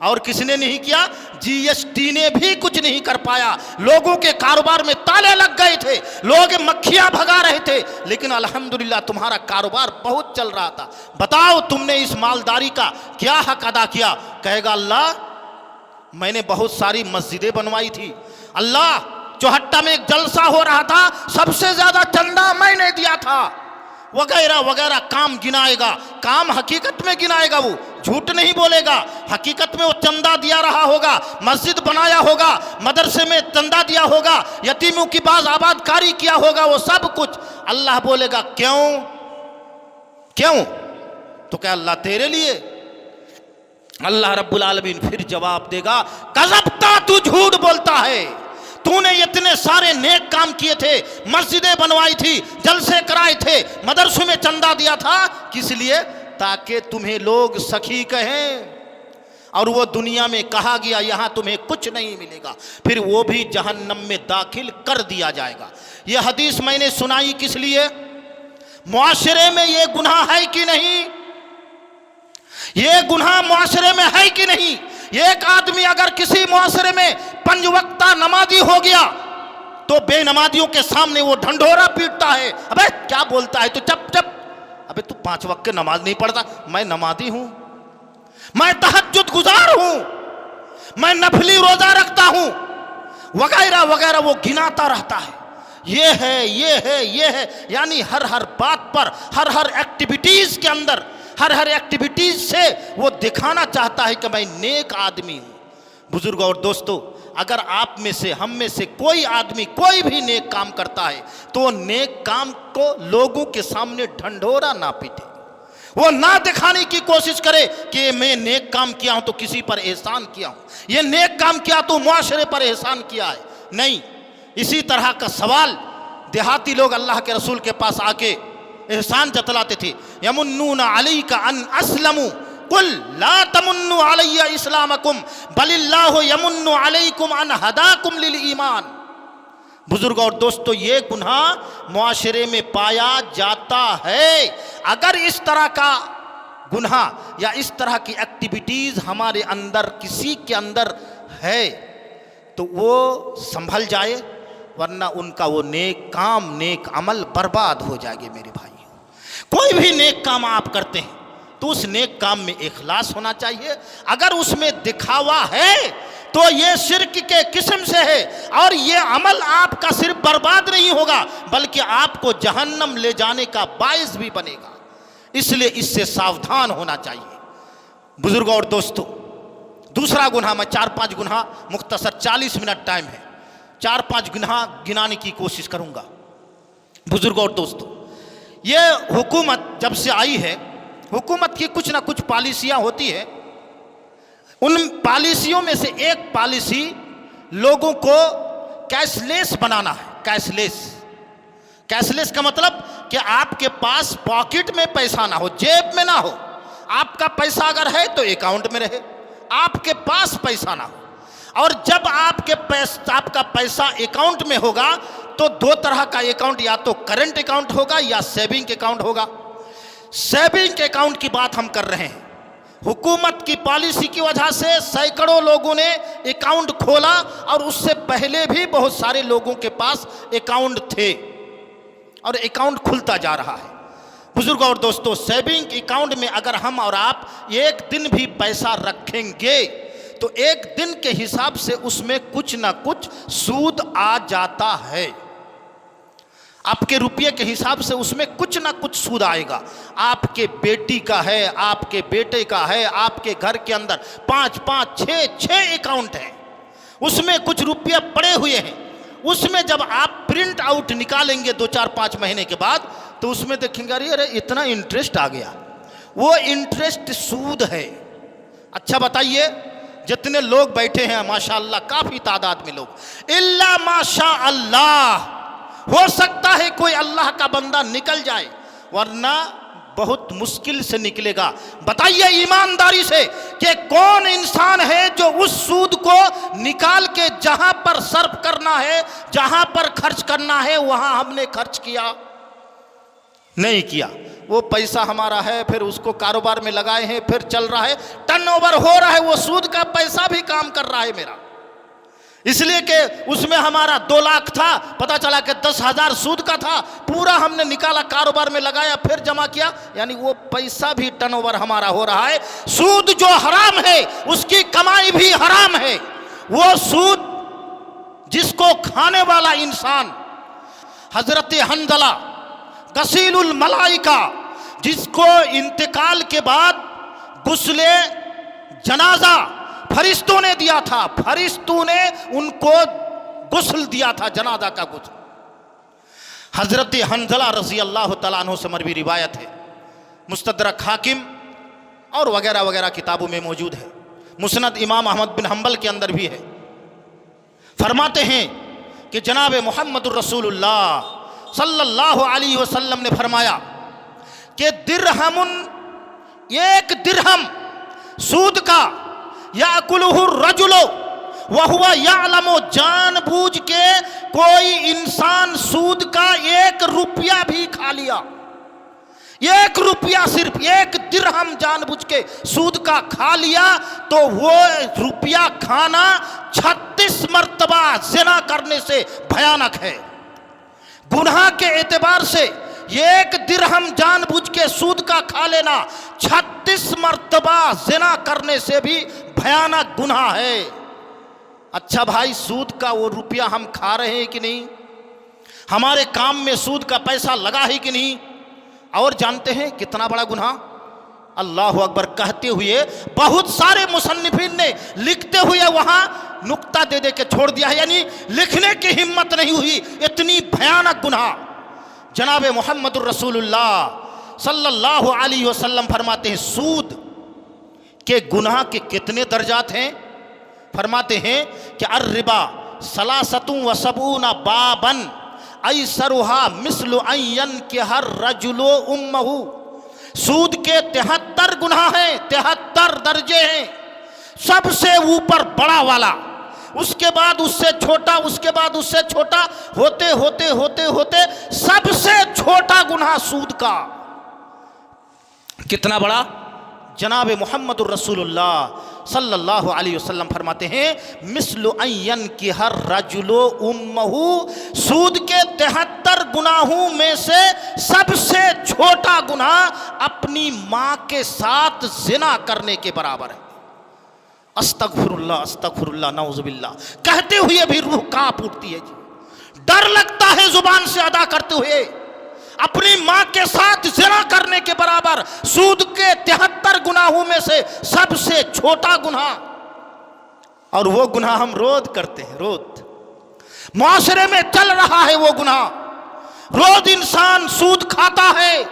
और किसने नहीं किया? जीएसटी ने भी कुछ नहीं कर पाया। लोगों के कारोबार में ताले लग गए थे, लोग मक्खियां भगा रहे थे, लेकिन अल्हम्दुलिल्लाह तुम्हारा कारोबार बहुत चल रहा था। बताओ तुमने इस मालदारी का क्या हक अदा किया? कहेगा अल्लाह मैंने बहुत सारी मस्जिदें बनवाई थी, अल्लाह चौहट्टा में एक जलसा हो रहा था, सबसे ज्यादा चंदा मैंने दिया था, वगैरह वगैरह काम गिनाएगा। काम हकीकत में गिनाएगा, वो झूठ नहीं बोलेगा। हकीकत में वो चंदा दिया रहा होगा, मस्जिद बनाया होगा, मदरसे में चंदा दिया होगा, यतीमों की बाज आबादकारी किया होगा, वो सब कुछ। अल्लाह बोलेगा क्यों क्यों? तो क्या अल्लाह तेरे लिए? अल्लाह रब्बुल आलमीन फिर जवाब देगा कज़ब्ता, तू झूठ बोलता है, तूने इतने सारे नेक काम किए थे, मस्जिदें बनवाई थी, जलसे कराए थे, मदरसों में चंदा दिया था, किस लिए? ताकि तुम्हें लोग सखी कहें। और वो दुनिया में कहा गया यहां तुम्हें कुछ नहीं मिलेगा, फिर वो भी जहन्नम में दाखिल कर दिया जाएगा। ये हदीस मैंने सुनाई किस लिए? मुआशरे में ये गुनाह है कि नहीं? ये गुनाह मुआशरे में है कि नहीं? एक आदमी अगर किसी मुआशरे में 5 वक्ता नमाजी हो गया तो बेनमाजियों के सामने वो ढंढोरा पीटता है, अबे क्या बोलता है तू, चुप चुप, अबे तू 5 वक्त के नमाज नहीं पढ़ता? मैं नमाजी हूं, मैं तहज्जुद गुजार हूं, मैं नफली रोजा रखता हूं, वगैरह वगैरह वो गिनाता रहता है। ये है ये है ये है, यानी हर हर बात पर, हर हर एक्टिविटीज के अंदर, हर हर एक्टिविटीज से वो दिखाना चाहता है कि मैं नेक आदमी हूं। बुजुर्गों और दोस्तों, अगर आप में से, हम में से कोई आदमी कोई भी नेक काम करता है तो नेक काम को लोगों के सामने ढंढोरा ना पीटे, वो ना दिखाने की कोशिश करे कि मैं नेक काम किया हूं तो किसी पर एहसान किया हूं, ये नेक काम किया तो मुआशरे पर एहसान किया है, नहीं। इसी तरह का सवाल देहाती लोग अल्लाह के रसूल के पास आके एहसान जतलाते थे, यमुन्नूना अलैका अन अस्लमू कुल ला तमुन्नु अलैया इस्लामकुम बलिल्लाहु यमुन्नु अलैकुम अन हदाकुम लिल ईमान। बुजुर्गों और दोस्तों, ये गुनाह मुआशरे में पाया जाता है। अगर इस तरह का गुनाह या इस तरह की एक्टिविटीज हमारे अंदर, किसी के अंदर है तो वो संभल जाए, वरना उनका वो नेक काम, नेक अमल बर्बाद हो जाएंगे। मेरे भाइयों, कोई भी नेक काम आप करते हैं तो उस नेक काम में इखलास होना चाहिए। अगर उसमें दिखावा है तो ये शिर्क के किस्म से है, और ये अमल आपका सिर्फ बर्बाद नहीं होगा बल्कि आपको जहन्नम ले जाने का बाइस भी बनेगा। इसलिए इससे सावधान होना चाहिए। बुजुर्गों और दोस्तों, दूसरा गुनाह, मैं 4-5 गुनाह, मुख्तसर 40 मिनट टाइम है, 4-5 गुनाह गिनाने की कोशिश करूंगा। बुजुर्गों और दोस्तों, ये हुकूमत जब से आई है, हुकूमत की कुछ ना कुछ पॉलिसियां होती है। उन पॉलिसियों में से एक पॉलिसी लोगों को कैशलेस बनाना है। कैशलेस का मतलब कि आपके पास पॉकेट में पैसा ना हो, जेब में ना हो। आपका पैसा अगर है तो अकाउंट में रहे, आपके पास पैसा ना हो। और जब आपका पैसा अकाउंट में होगा तो 2 तरह का अकाउंट, या तो करंट अकाउंट होगा या सेविंग अकाउंट होगा। सेविंग अकाउंट की बात हम कर रहे हैं। हुकूमत की पॉलिसी की वजह से सैकड़ों लोगों ने अकाउंट खोला, और उससे पहले भी बहुत सारे लोगों के पास अकाउंट थे, और अकाउंट खुलता जा रहा है। बुजुर्गों और दोस्तों, सेविंग अकाउंट में अगर हम और आप एक दिन भी पैसा रखेंगे तो एक दिन के हिसाब से उसमें कुछ ना कुछ सूद आ जाता है। आपके रुपये के हिसाब से उसमें कुछ ना कुछ सूद आएगा। आपके बेटी का है, आपके बेटे का है, आपके घर के अंदर 5-5, 6 अकाउंट हैं, उसमें कुछ रुपये पड़े हुए हैं। उसमें जब आप प्रिंट आउट निकालेंगे 2-4-5 महीने के बाद तो उसमें देखेंगे अरे इतना इंटरेस्ट आ गया। वो इंटरेस्ट सूद है। अच्छा बताइए, जितने लोग बैठे हैं माशाअल्लाह, काफी तादाद में लोग, इल्ला माशा अल्लाह, हो सकता है कोई अल्लाह का बंदा निकल जाए, वरना बहुत मुश्किल से निकलेगा। बताइए ईमानदारी से कि कौन इंसान है जो उस सूद को निकाल के जहां पर सर्व करना है, जहां पर खर्च करना है, वहां हमने खर्च किया। नहीं किया। वो पैसा हमारा है, फिर उसको कारोबार में लगाए हैं, फिर चल रहा है, टर्नओवर हो रहा है, वो सूद का पैसा भी काम कर रहा है मेरा। इसलिए कि उसमें हमारा 2 लाख था, पता चला कि 10,000 सूद का था, पूरा हमने निकाला, कारोबार में लगाया, फिर जमा किया, यानी वो पैसा भी टर्नओवर हमारा हो रहा है। सूद जो हराम है उसकी कमाई भी हराम है। वो सूद जिसको खाने वाला इंसान हजरत हंजला गसीलुल मलाइका, जिसको इंतकाल के बाद गुस्ले जनाजा फरिश्तों ने दिया था, फरिश्तों ने उनको गुस्ल दिया था, जनाजा का गुस्ल। हजरत हंजला रजी अल्लाह तआला अन्हु से मरवी रिवायत है, मुस्तदरक हाकिम और वगैरह वगैरह किताबों में मौजूद है, मुस्नद इमाम अहमद बिन हंबल के अंदर भी है। फरमाते हैं कि जनाब मुहम्मदुर रसूलुल्लाह सल्लल्लाहु अलैहि वसल्लम ने फरमाया कि दिरहमुन, 1 दिरहम सूद का, याकुलुहु रजुलो वहुवा यालमो, जानबूझ के कोई इंसान सूद का 1 रुपया भी खा लिया, 1 रुपया, सिर्फ 1 दिरहम जानबूझ के सूद का खा लिया, तो वो रुपया खाना 36 मर्तबा ज़िना करने से भयानक है। गुनाह के एतबार से 1 दिरहम जानबूझ के सूद का खा लेना 36 मर्तबा ज़िना करने से भी भयानक गुनाह है। अच्छा भाई, सूद का वो रुपया हम खा रहे हैं कि नहीं? हमारे काम में सूद का पैसा लगा है कि नहीं? और जानते हैं कितना बड़ा गुनाह? अल्लाह अकबर कहते हुए बहुत सारे मुसन्निफीन ने लिखते हुए वहां नुक्ता दे दे के छोड़ दिया है, यानी लिखने की हिम्मत नहीं हुई, इतनी भयानक गुनाह। जनाब मुहम्मदुर रसूलुल्लाह सल्लल्लाहु अलैहि वसल्लम फरमाते हैं सूद के गुनाह के कितने दर्जात हैं? फरमाते हैं कि अर्रिबा सलासतु व सबूना बाबन ऐसरुहा मिस्लु अयन के हर रजुलो उम्महु। सूद के 73 गुनाह हैं, 73 दर्जे हैं। सबसे ऊपर बड़ा वाला, उसके बाद उससे छोटा, उसके बाद उससे छोटा, होते होते होते होते सबसे छोटा गुनाह सूद का। कितना बड़ा? जनाब मुहम्मदुर रसूलुल्लाह सल्लल्लाहु अलैहि वसल्लम फरमाते हैं मिस्लु अयन की हर रजुलो उम्महु, सूद के 73 गुनाहों में से सबसे छोटा गुनाह अपनी माँ के साथ ज़िना करने के बराबर है। अस्तगफिरुल्लाह अस्तगफिरुल्लाह नऊजुबिल्लाह कहते हुए भी रूह कांप उठती है जी, डर लगता है जुबान से अदा करते हुए। अपनी माँ के साथ ज़िना करने के बराबर सूद के 73 गुनाहों में से सबसे छोटा गुनाह, और वो गुनाह हम रोज करते हैं, रोज मुआशरे में चल रहा है वो गुनाह। रोज इंसान सूद खाता है,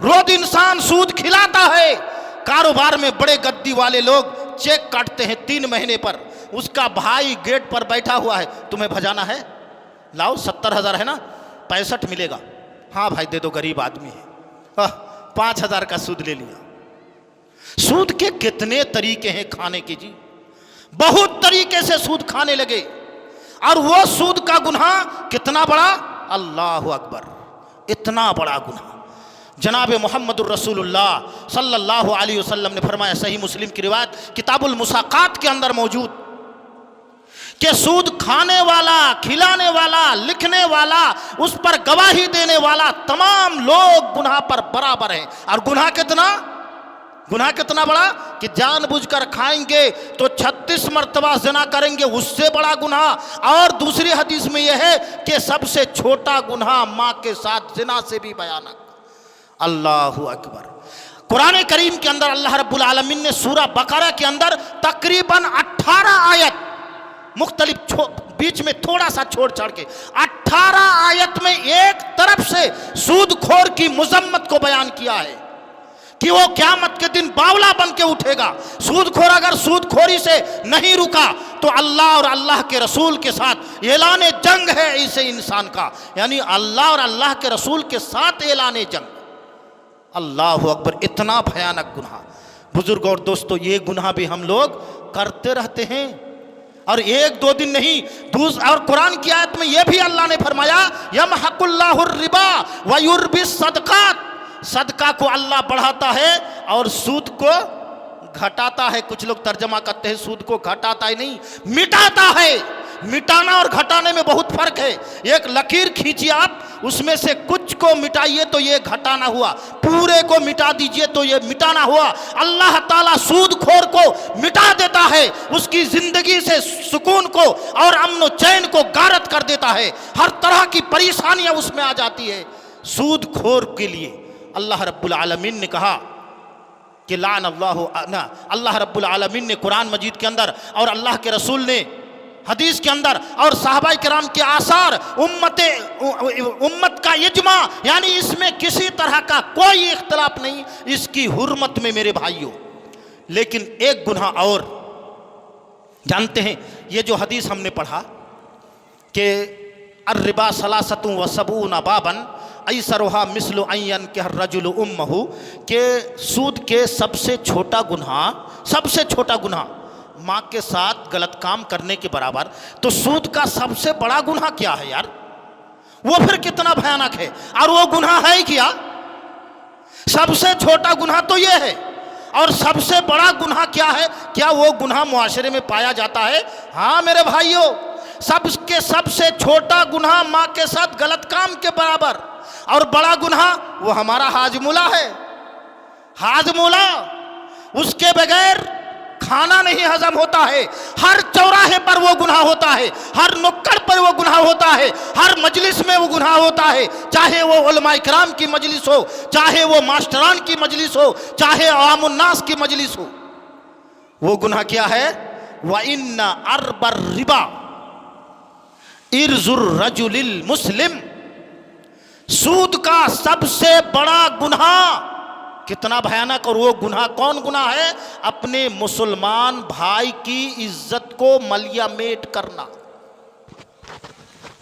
रोज इंसान सूद खिलाता है। कारोबार में बड़े गद्दी वाले लोग चेक काटते हैं 3 महीने पर, उसका भाई गेट पर बैठा हुआ है, तुम्हें भजाना है, लाओ 70,000 है ना, 65 मिलेगा। हाँ भाई दे दो, गरीब आदमी है। 5,000 का सूद ले लिया। सूद के कितने तरीके हैं खाने के जी, बहुत तरीके से सूद खाने लगे। और वो सूद का गुनाह कितना बड़ा, अल्लाह अकबर, इतना बड़ा गुनाह। जनाब मुहम्मदुर रसूलुल्लाह सल्लल्लाहु अलैहि वसल्लम ने फरमाया, सही मुस्लिम की रिवायत किताबुल मुसाकात के अंदर मौजूद, कि सूद खाने वाला, खिलाने वाला, लिखने वाला, उस पर गवाही देने वाला तमाम लोग गुनाह पर बराबर हैं। और गुनाह कितना बड़ा कि जानबूझकर खाएंगे तो 36 मर्तबा ज़िना करेंगे, उससे बड़ा गुनाह। और दूसरी हदीस में यह है कि सबसे छोटा गुनाह माँ के साथ ज़िना से भी भयानक। अल्लाहु अकबर। कुरान करीम के अंदर अल्लाह रब्बुल आलमीन ने सूरा बकरा के अंदर तकरीबन 18 आयत मुख्तलिफ, बीच में थोड़ा सा छोड़ छाड़ के 18 आयत में एक तरफ से सूदखोर की मुजम्मत को बयान किया है कि वो क़यामत के दिन बावला बन के उठेगा। सूदखोर अगर सूदखोरी से नहीं रुका तो अल्लाह और अल्लाह के रसूल के साथ ऐलान जंग है इसे इंसान का, यानी अल्लाह और अल्लाह के रसूल के साथ ऐलान जंग। अल्लाह अकबर, इतना भयानक गुनाह। बुजुर्ग और दोस्तों, ये गुनाह भी हम लोग करते रहते हैं। और एक दो दिन नहीं, और कुरान की आयत में यह भी अल्लाह ने फरमाया यमहकुल्लाहुर रिबा व युर्बिस सदकात, सदका को अल्लाह बढ़ाता है और सूद को घटाता है। कुछ लोग तर्जमा करते हैं सूद को घटाता है, नहीं, मिटाता है। मिटाना और घटाने में बहुत फर्क है। एक लकीर खींचिए आप, उसमें से कुछ को मिटाइए तो ये घटाना हुआ, पूरे को मिटा दीजिए तो ये मिटाना हुआ। अल्लाह ताला सूदखोर को मिटा देता है, उसकी जिंदगी से सुकून को और अमन चैन को गारत कर देता है। हर तरह की परेशानियां उसमें आ जाती है। सूदखोर के लिए अल्लाह रब्बुल आलमीन ने कहा कि लान अल्लाह रब्बुल आलमीन ने कुरान मजीद के अंदर और अल्लाह के रसूल ने हदीस के अंदर और सहाबाए किराम के आसार, उम्मत का इज्मा, यानी इसमें किसी तरह का कोई इख्तलाफ नहीं इसकी हुर्मत में मेरे भाइयों। लेकिन एक गुनाह और जानते हैं, ये जो हदीस हमने पढ़ा कि अर्रिबा सलासतु व सबून बाबन ऐसरुहा मिस्लु अय्यन के रजुल उम्महु, के सूद के सबसे छोटा गुनाह माँ के साथ गलत काम करने के बराबर, तो सूद का सबसे बड़ा गुनाह क्या है यार? वो फिर कितना भयानक है, और वो गुनाह है क्या? सबसे छोटा गुनाह तो ये है, और सबसे बड़ा गुनाह क्या है? क्या वो गुनाह मुआशरे में पाया जाता है? हाँ मेरे भाइयों, सबसे छोटा गुनाह माँ के साथ गलत काम के बराबर, और बड़ा गुनाह वो हमारा हाजमुला है। हाजमुला, उसके बगैर खाना नहीं हजम होता है। हर चौराहे पर वो गुनाह होता है, हर नुक्कड़ पर वो गुनाह होता है, हर मजलिस में वो गुनाह होता है, चाहे वो उलमाए किराम की मजलिस हो, चाहे वो मास्टरान की मजलिस हो, चाहे आवामुन्नास की मजलिस हो। वो गुनाह क्या है? व इन्ना अरबर रिबा इर्जुर रजुलिल मुस्लिम, सूद का सबसे बड़ा गुनाह कितना भयानक, और वो गुनाह कौन गुनाह है? अपने मुसलमान भाई की इज्जत को मलियामेट करना,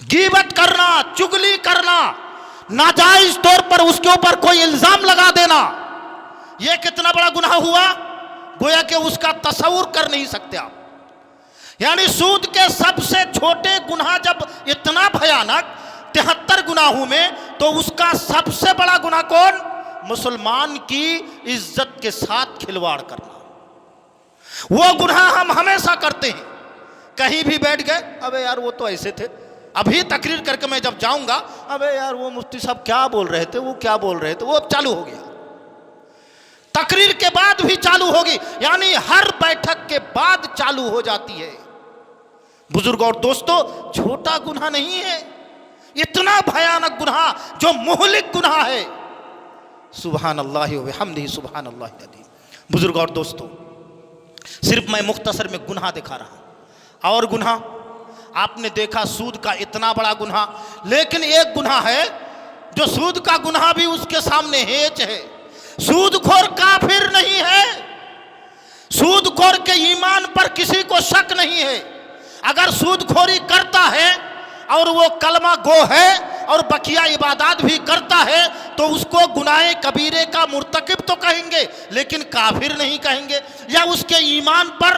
गीबत करना, चुगली करना, नाजायज तौर पर उसके ऊपर कोई इल्जाम लगा देना। ये कितना बड़ा गुनाह हुआ, गोया कि उसका तसव्वुर कर नहीं सकते आप। यानी सूद के सबसे छोटे गुनाह जब इतना भयानक 73 गुनाहों में, तो उसका सबसे बड़ा गुनाह कौन? मुसलमान की इज्जत के साथ खिलवाड़ करना। वो गुनाह हम हमेशा करते हैं। कहीं भी बैठ गए, अबे यार वो तो ऐसे थे, अभी तकरीर करके मैं जब जाऊंगा, अबे यार वो मुफ्ती साहब क्या बोल रहे थे, वो क्या बोल रहे थे, वो अब चालू हो गया। तकरीर के बाद भी चालू होगी, यानी हर बैठक के बाद चालू हो जाती है। बुजुर्ग और दोस्तों, छोटा गुनाह नहीं है, इतना भयानक गुनाह जो मुहलिक गुनाह है। सुभान अल्लाह व बिहम्दिही सुभान अल्लाह अज़ीम। बुजुर्ग और दोस्तों, सिर्फ मैं मुख्तसर में गुनाह दिखा रहा, और गुनाह आपने देखा सूद का इतना बड़ा गुनाह। लेकिन एक गुनाह है जो सूद का गुनाह भी उसके सामने हेच है। सूदखोर काफिर नहीं है, सूदखोर के ईमान पर किसी को शक नहीं है। अगर सूदखोरी करता है और वो कलमा गो है और बकिया इबादत भी करता है, तो उसको गुनाह कबीरे का मुर्तकिब तो कहेंगे, लेकिन काफिर नहीं कहेंगे। या उसके ईमान पर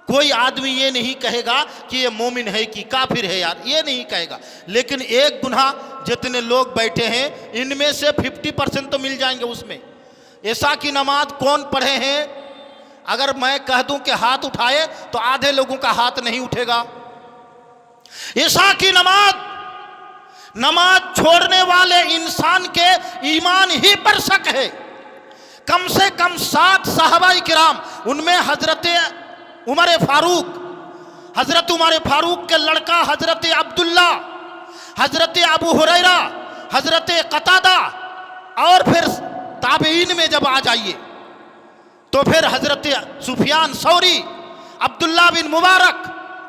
कोई आदमी ये नहीं कहेगा कि ये मोमिन है कि काफिर है, यार ये नहीं कहेगा। लेकिन एक गुनाह, जितने लोग बैठे हैं इनमें से 50% तो मिल जाएंगे उसमें। ऐसा की नमाज कौन पढ़े हैं? अगर मैं कह दूं कि हाथ उठाए तो आधे लोगों का हाथ नहीं उठेगा। ईशा की नमाज छोड़ने वाले इंसान के ईमान ही पर शक है। कम से कम 7 सहाबाए किराम, उनमें हजरत उमर फारूक के लड़का हजरत अब्दुल्ला, हजरत अबू हुरैरा, हजरत कतादा, और फिर ताबईन में जब आ जाइए तो फिर हजरत सुफियान सौरी, अब्दुल्ला बिन मुबारक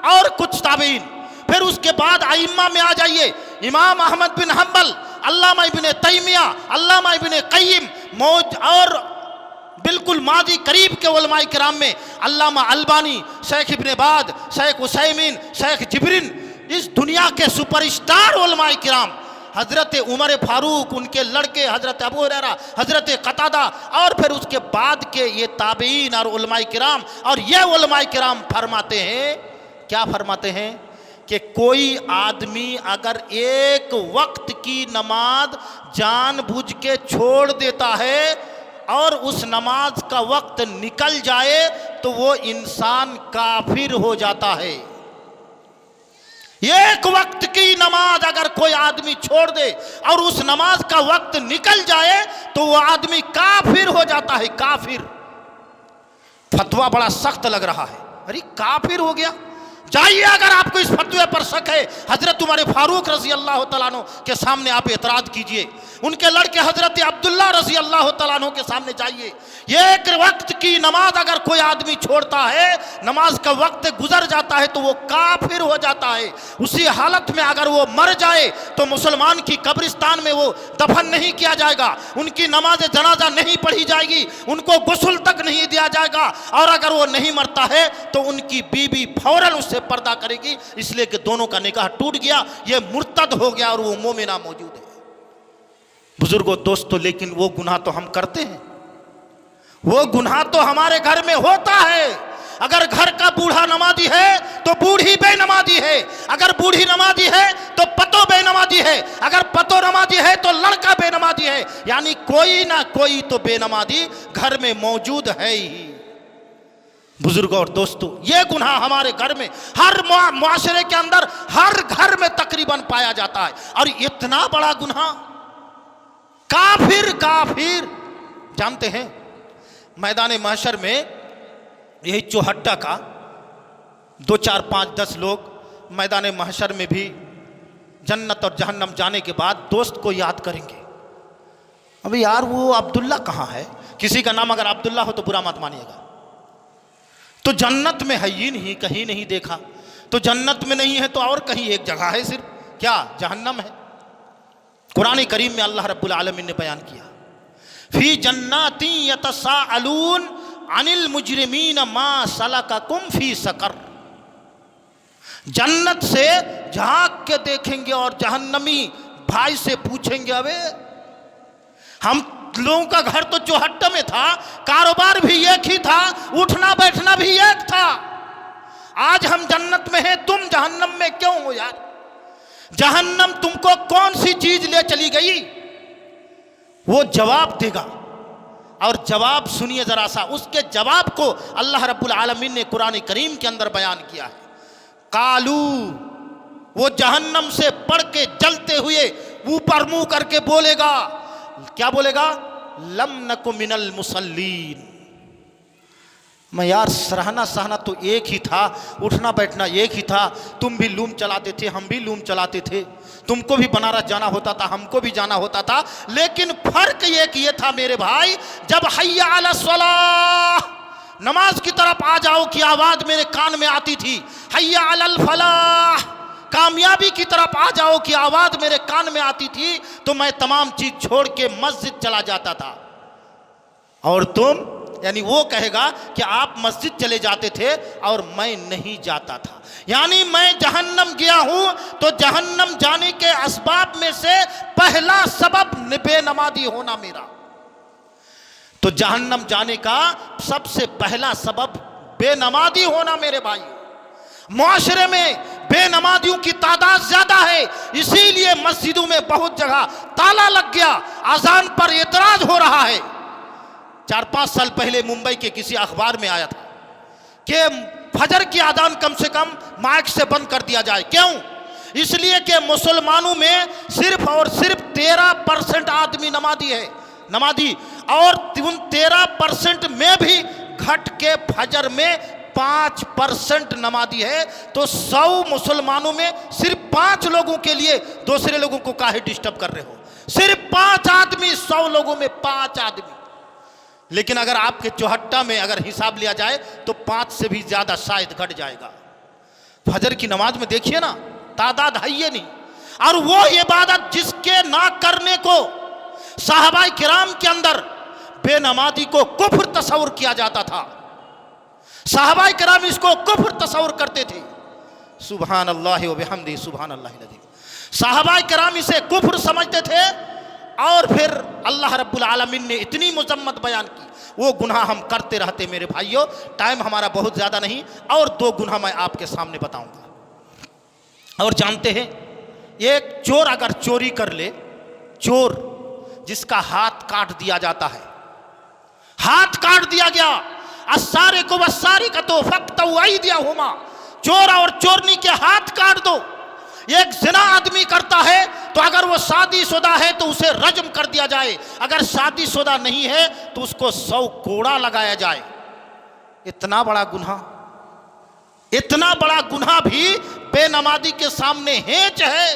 और कुछ ताबईन। फिर उसके बाद आइम्मा में आ जाइए, इमाम अहमद बिन हम्बल, अल्लामा इब्ने तैमिया, अल्लामा इब्ने क़य्यिम, मौज और बिल्कुल माजी करीब के उलमाए किराम में अल्लामा अलबानी, शेख इब्ने बाज, शेख उसैमीन, शेख जिब्रिन, इस दुनिया के सुपरस्टार उलमाए किराम, हजरत उमर फारूक, उनके लड़के हजरत अबू हुरैरा, हजरत कतादा, और फिर उसके बाद के ये ताबईन और उलमाए किराम। और ये उलमाए किराम फरमाते हैं क्या फरमाते हैं कि कोई आदमी अगर एक वक्त की नमाज जानबूझ के छोड़ देता है और उस नमाज का वक्त निकल जाए तो वो इंसान काफिर हो जाता है। एक वक्त की नमाज अगर कोई आदमी छोड़ दे और उस नमाज का वक्त निकल जाए तो वो आदमी काफिर हो जाता है, काफिर। फतवा बड़ा सख्त लग रहा है, अरे काफिर हो गया। जाइए, अगर आपको इस फतवे पर शक है, हजरत उमर फारूक रजी अल्लाह तआला अन्हु के सामने आप एतराज कीजिए, उनके लड़के हजरत अब्दुल्ला रजी अल्लाह तआला अन्हु के सामने जाइए। एक वक्त की नमाज अगर कोई आदमी छोड़ता है, नमाज का वक्त गुजर जाता है तो वो काफिर हो जाता है। उसी हालत में अगर वो मर जाए तो मुसलमान की कब्रिस्तान में वो दफन नहीं किया जाएगा, उनकी नमाज जनाजा नहीं पढ़ी जाएगी, उनको गुस्ल तक नहीं दिया जाएगा, और अगर वो नहीं मरता है तो उनकी बीबी फौरन उससे पर्दा करेगी, इसलिए कि दोनों का निकाह टूट गया, ये मुर्तद हो गया और वो मोमिना मौजूद है। बुजुर्गों, दोस्तों, लेकिन वो गुनाह तो हम करते हैं, वो गुनाह तो हमारे घर में होता है। अगर घर का बूढ़ा नमाजी है तो बूढ़ी बेनमाजी है, अगर बूढ़ी नमाजी है तो पतो बेनमाजी है, अगर पतो नमाजी है तो लड़का बेनमाजी है, यानी कोई ना कोई तो बेनमाजी घर में मौजूद है ही। बुजुर्गों और दोस्तों, ये गुनाह हमारे घर में, हर मुआशरे के अंदर, हर घर में तकरीबन पाया जाता है। और इतना बड़ा गुनाह, काफिर काफिर। जानते हैं, मैदान महशर में यही चौहट्टा का 2, 4, 5, 10 लोग मैदान महशर में भी जन्नत और जहन्नम जाने के बाद दोस्त को याद करेंगे, अबे यार वो अब्दुल्ला कहाँ है। किसी का नाम अगर अब्दुल्ला हो तो बुरा मत मानिएगा, तो जन्नत में है ही नहीं, कहीं नहीं देखा, तो जन्नत में नहीं है तो और कहीं एक जगह है, सिर्फ क्या, जहन्नम है। कुरान करीम में अल्लाह रब्बुल आलमीन ने बयान किया, फी जन्नाती यतसाअलून अनिल मुजरिमीन मा सलककुम फी सकर। जन्नत से झांक के देखेंगे और जहन्नमी भाई से पूछेंगे, अबे हम लोगों का घर तो चौहट्टा में था, कारोबार भी एक ही था, उठना बैठना भी एक था, आज हम जन्नत में हैं, तुम जहन्नम में क्यों हो यार। जहन्नम तुमको कौन सी चीज ले चली गई। वो जवाब देगा, और जवाब सुनिए जरा सा, उसके जवाब को अल्लाह रब्बुल आलमीन ने कुरान करीम के अंदर बयान किया है। कालू, वो जहन्नम से बढ़ के जलते हुए ऊपर मुंह करके बोलेगा, क्या बोलेगा, लम नकु मिनल मुसल्लीन। मैं यार सहना सहना तो एक ही था, उठना बैठना एक ही था, तुम भी लूम चलाते थे, हम भी लूम चलाते थे, तुमको भी बनारस जाना होता था, हमको भी जाना होता था, लेकिन फर्क एक ये था मेरे भाई, जब हय्या अला सलाह, नमाज की तरफ आ जाओ की आवाज मेरे कान में आती थी, हय्या अलल फलाह, कामयाबी की तरफ आ जाओ की आवाज मेरे कान में आती थी, तो मैं तमाम चीज छोड़ के मस्जिद चला जाता था। और तुम, यानी वो कहेगा कि आप मस्जिद चले जाते थे और मैं नहीं जाता था, यानी मैं जहन्नम गया हूं तो जहन्नम जाने के असबाब में से पहला सबब बेनमाजी होना मेरा। तो जहन्नम जाने का सबसे पहला सबब बेनमाजी होना मेरे भाई। मुआशरे में बेनमाजियों की तादाद ज्यादा है, इसीलिए मस्जिदों में बहुत जगह ताला लग गया, अजान पर एतराज हो रहा है। 4-5 साल पहले मुंबई के किसी अखबार में आया था कि फजर की आदान कम से कम माइक से बंद कर दिया जाए। क्यों? इसलिए कि मुसलमानों में सिर्फ और सिर्फ 13% आदमी नमाजी है, नमाजी, और उन 13% में भी घट के फजर में 5% नमाजी है। तो 100 मुसलमानों में सिर्फ 5 लोगों के लिए दूसरे लोगों को काहे डिस्टर्ब कर रहे हो। सिर्फ 5 आदमी, 100 लोगों में 5 आदमी। लेकिन अगर आपके चौहट्टा में अगर हिसाब लिया जाए तो 5 से भी ज्यादा शायद घट जाएगा। फजर की नमाज में देखिए ना, तादाद है ये नहीं। और वो इबादत जिसके ना करने को साहबाए किराम के अंदर बेनमाजी को कुफ्र तस्वुर किया जाता था, साहबाए किराम इसको कुफ्र तस्वुर करते थे। सुभान अल्लाह व बिहम्दिही सुभान अल्लाहिल अज़ीम। साहबाए किराम इसे कुफ्र समझते थे और फिर अल्लाह रब्बुल आलमीन ने इतनी मुजम्मत बयान की, वो गुनाह हम करते रहते। मेरे भाइयों, टाइम हमारा बहुत ज़्यादा नहीं, और 2 गुनाह मैं आपके सामने बताऊंगा। और जानते हैं, एक चोर अगर चोरी कर ले, चोर जिसका हाथ काट दिया जाता है, हाथ काट दिया गया, अस्सारे को वस्सारी का तो फक्त वही दिया हुमा, चोर और चोरनी के हाथ काट दो। एक जिना आदमी करता है तो अगर वो शादीशुदा है तो उसे रज्म कर दिया जाए, अगर शादीशुदा नहीं है तो उसको 100 कोड़ा लगाया जाए। इतना बड़ा गुनाह, इतना बड़ा गुनाह भी बेनमाजी के सामने हेंच है।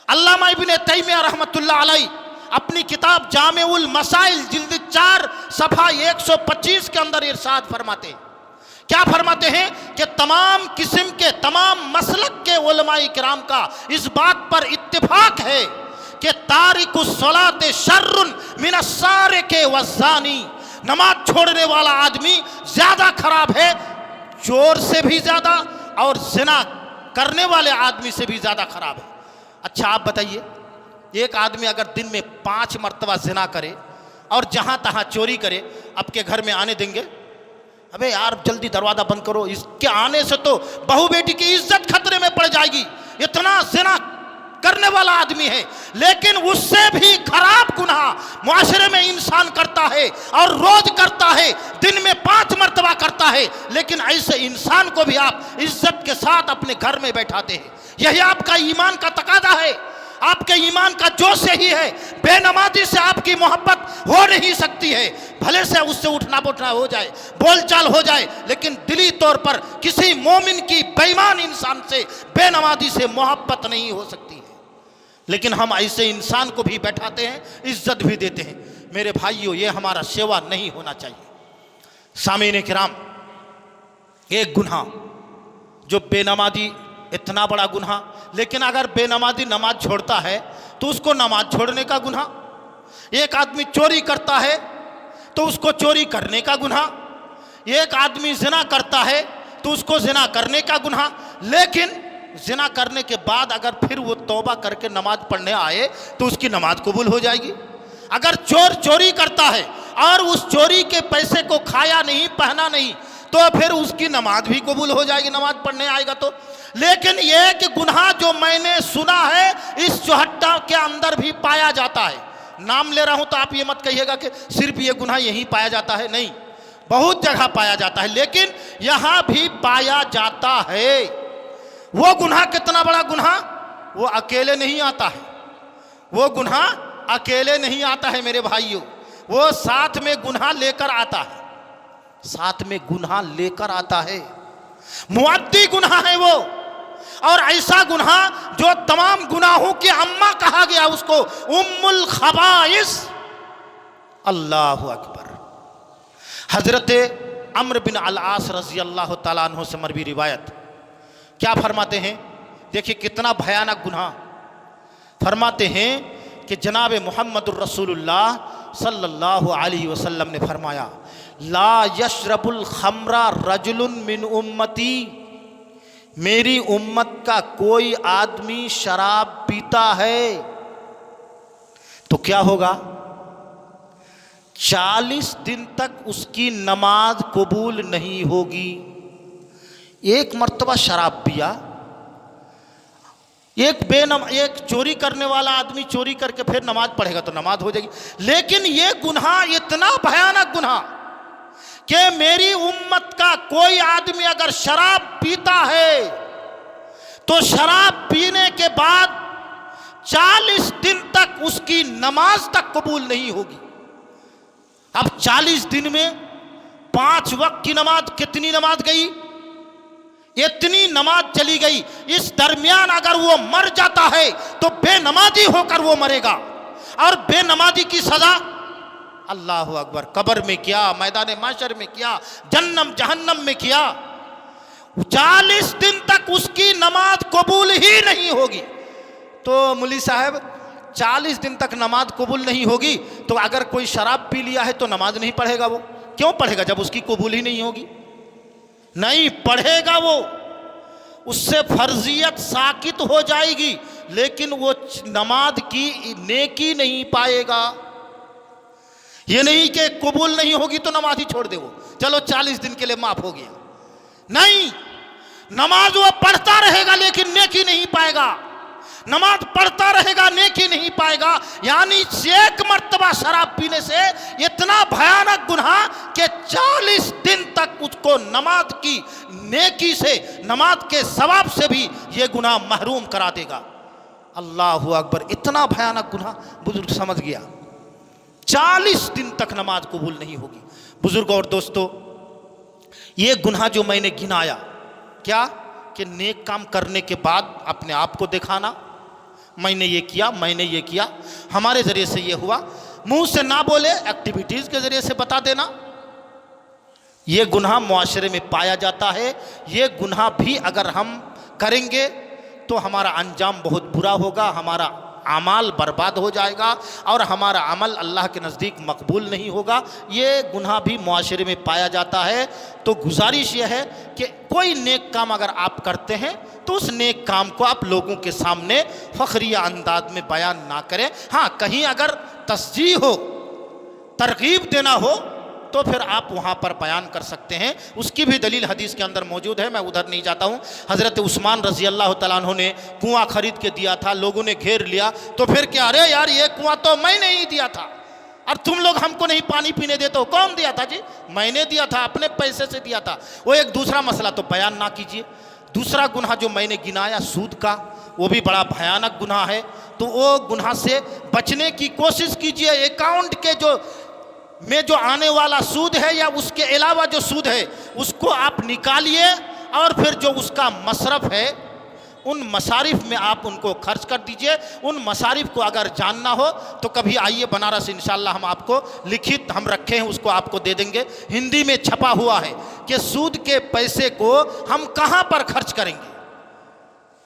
अल्लामा इब्ने तैमिया रहमतुल्लाह अलैह अपनी किताब जामेउल मसाइल जिल्द 4 सफ़ा 125 के अंदर इरशाद फरमाते हैं, क्या फरमाते हैं कि तमाम किस्म के, तमाम मसलक के उलमाए किराम का इस बात पर इत्तिफाक है कि तारिकुस सलात शर्रुन मिनस्सारिके वज़्ज़ानी, नमाज छोड़ने वाला आदमी ज्यादा खराब है चोर से भी ज्यादा, और जिना करने वाले आदमी से भी ज्यादा खराब है। अच्छा आप बताइए, एक आदमी अगर दिन में 5 मरतबा जिना करे और जहां तहां चोरी करे, आपके घर में आने देंगे? अबे यार जल्दी दरवाजा बंद करो, इसके आने से तो बहू बेटी की इज्जत खतरे में पड़ जाएगी। इतना जिना करने वाला आदमी है, लेकिन उससे भी खराब गुनाह मुआशरे में इंसान करता है और रोज करता है, दिन में 5 मरतबा करता है, लेकिन ऐसे इंसान को भी आप इज्जत के साथ अपने घर में बैठाते हैं। यही आपका ईमान का तकादा है, आपके ईमान का जोश यही है। बेनमाजी से आपकी मोहब्बत हो नहीं सकती है, भले से उससे उठना बैठना हो जाए, बोलचाल हो जाए, लेकिन दिली तौर पर किसी मोमिन की बेईमान इंसान से, बेनमाजी से मोहब्बत नहीं हो सकती है। लेकिन हम ऐसे इंसान को भी बैठाते हैं, इज्जत भी देते हैं। मेरे भाइयों, ये हमारा सेवा नहीं होना चाहिए। सामीन किराम, एक गुनाह जो बेनमाजी, इतना बड़ा गुनाह, लेकिन अगर बेनमाजी नमाज छोड़ता है तो उसको नमाज छोड़ने का गुनाह। एक आदमी चोरी करता है तो उसको चोरी करने का गुनाह। एक आदमी जिना करता है तो उसको जिना करने का गुनाह। लेकिन जिना करने के बाद अगर फिर वो तौबा करके नमाज पढ़ने आए तो उसकी नमाज कबूल हो जाएगी। अगर चोर चोरी करता है और उस चोरी के पैसे को खाया नहीं, पहना नहीं, तो फिर उसकी नमाज भी कबूल हो जाएगी, नमाज पढ़ने आएगा तो। लेकिन यह कि गुनाह जो मैंने सुना है इस चौहट्टा के अंदर भी पाया जाता है, नाम ले रहा हूं तो आप ये मत कहिएगा कि सिर्फ ये गुनाह यहीं पाया जाता है, नहीं, बहुत जगह पाया जाता है, लेकिन यहां भी पाया जाता है। वो गुनाह कितना बड़ा गुनाह, वो अकेले नहीं आता है, वो गुनाह अकेले नहीं आता है मेरे भाइयों, वो साथ में गुनाह लेकर आता है, साथ में गुनाह लेकर आता है। मुअद्दी गुनाह है वो, और ऐसा गुनाह जो तमाम गुनाहों की अम्मा कहा गया उसको, उम्मुल खबाइस। अल्लाहु अकबर। हजरत अम्र बिन अल-आस रज़ी अल्लाह तआला अन्हु से मरवी रिवायत, क्या फरमाते हैं, देखिए कितना भयानक गुनाह। फरमाते हैं कि जनाब मुहम्मदुर रसूलुल्लाह सल्लल्लाहु अलैहि वसल्लम ने फरमाया, ला यशरबुल खमरा रजुलुन मिन उम्मती, मेरी उम्मत का कोई आदमी शराब पीता है तो क्या होगा, 40 दिन तक उसकी नमाज कबूल नहीं होगी। एक मर्तबा शराब पिया, एक चोरी करने वाला आदमी चोरी करके फिर नमाज पढ़ेगा तो नमाज हो जाएगी। लेकिन ये गुनाह इतना भयानक गुनाह कि मेरी उम्मत का कोई आदमी अगर शराब पीता है तो शराब पीने के बाद 40 दिन तक उसकी नमाज तक कबूल नहीं होगी। अब 40 दिन में 5 वक्त की नमाज, कितनी नमाज गई, इतनी नमाज चली गई। इस दरमियान अगर वो मर जाता है तो बेनमाजी होकर वो मरेगा, और बेनमाजी की सजा अल्लाह अकबर, कब्र में किया, मैदान माशर में किया, जहन्नम में किया। 40 दिन तक उसकी नमाज कबूल ही नहीं होगी। तो मुली साहब 40 दिन तक नमाज कबूल नहीं होगी तो अगर कोई शराब पी लिया है तो नमाज नहीं पढ़ेगा, वो क्यों पढ़ेगा जब उसकी कबूल ही नहीं होगी, नहीं पढ़ेगा वो। उससे फर्जियत साकित हो जाएगी, लेकिन वो नमाज की नेकी नहीं पाएगा। ये नहीं कि कबूल नहीं होगी तो नमाज ही छोड़ दे, वो चलो 40 दिन के लिए माफ हो गया, नहीं, नमाज वो पढ़ता रहेगा लेकिन नेकी नहीं पाएगा। नमाज पढ़ता रहेगा, नेकी नहीं पाएगा। यानी एक मर्तबा शराब पीने से इतना भयानक गुनाह कि 40 दिन तक उसको नमाज की नेकी से, नमाज के सवाब से भी ये गुनाह महरूम करा देगा। अल्लाहु अकबर, इतना भयानक गुनाह बुजुर्ग समझ गया। 40 दिन तक नमाज कबूल नहीं होगी। बुजुर्ग और दोस्तों, ये गुनाह जो मैंने गिनाया, क्या कि नेक काम करने के बाद अपने आप को दिखाना, मैंने ये किया, मैंने ये किया, हमारे जरिए से ये हुआ, मुंह से ना बोले, एक्टिविटीज के जरिए से बता देना, ये गुनाह मुआशरे में पाया जाता है। ये गुनाह भी अगर हम करेंगे तो हमारा अंजाम बहुत बुरा होगा, हमारा अमाल बर्बाद हो जाएगा और हमारा अमल अल्लाह के नज़दीक मकबूल नहीं होगा। ये गुनाह भी मुआशरे में पाया जाता है। तो गुजारिश ये है कि कोई नेक काम अगर आप करते हैं तो उस नेक काम को आप लोगों के सामने फ़ख्रिया अंदाज में बयान ना करें। हाँ, कहीं अगर तस्जीह हो, तरगीब देना हो तो फिर आप वहाँ पर बयान कर सकते हैं। उसकी भी दलील हदीस के अंदर मौजूद है, मैं उधर नहीं जाता हूँ। हज़रत उस्मान रज़ी अल्लाह तआला अन्हु ने कुआं खरीद के दिया था, लोगों ने घेर लिया, तो फिर क्या, अरे यार ये कुआं तो मैंने ही दिया था और तुम लोग हमको नहीं पानी पीने देते हो। कौन दिया था जी? मैंने दिया था, अपने पैसे से दिया था। वो एक दूसरा मसला तो बयान ना कीजिए। दूसरा गुनाह जो मैंने गिनाया सूद का, वो भी बड़ा भयानक गुनाह है। तो वो गुनाह से बचने की कोशिश कीजिए। अकाउंट के में जो आने वाला सूद है या उसके अलावा जो सूद है उसको आप निकालिए और फिर जो उसका मसरफ है उन मसारिफ में आप उनको खर्च कर दीजिए। उन मसारिफ को अगर जानना हो तो कभी आइए बनारस, इंशाल्लाह हम आपको लिखित हम रखे हैं, उसको आपको दे देंगे। हिंदी में छपा हुआ है कि सूद के पैसे को हम कहाँ पर खर्च करेंगे,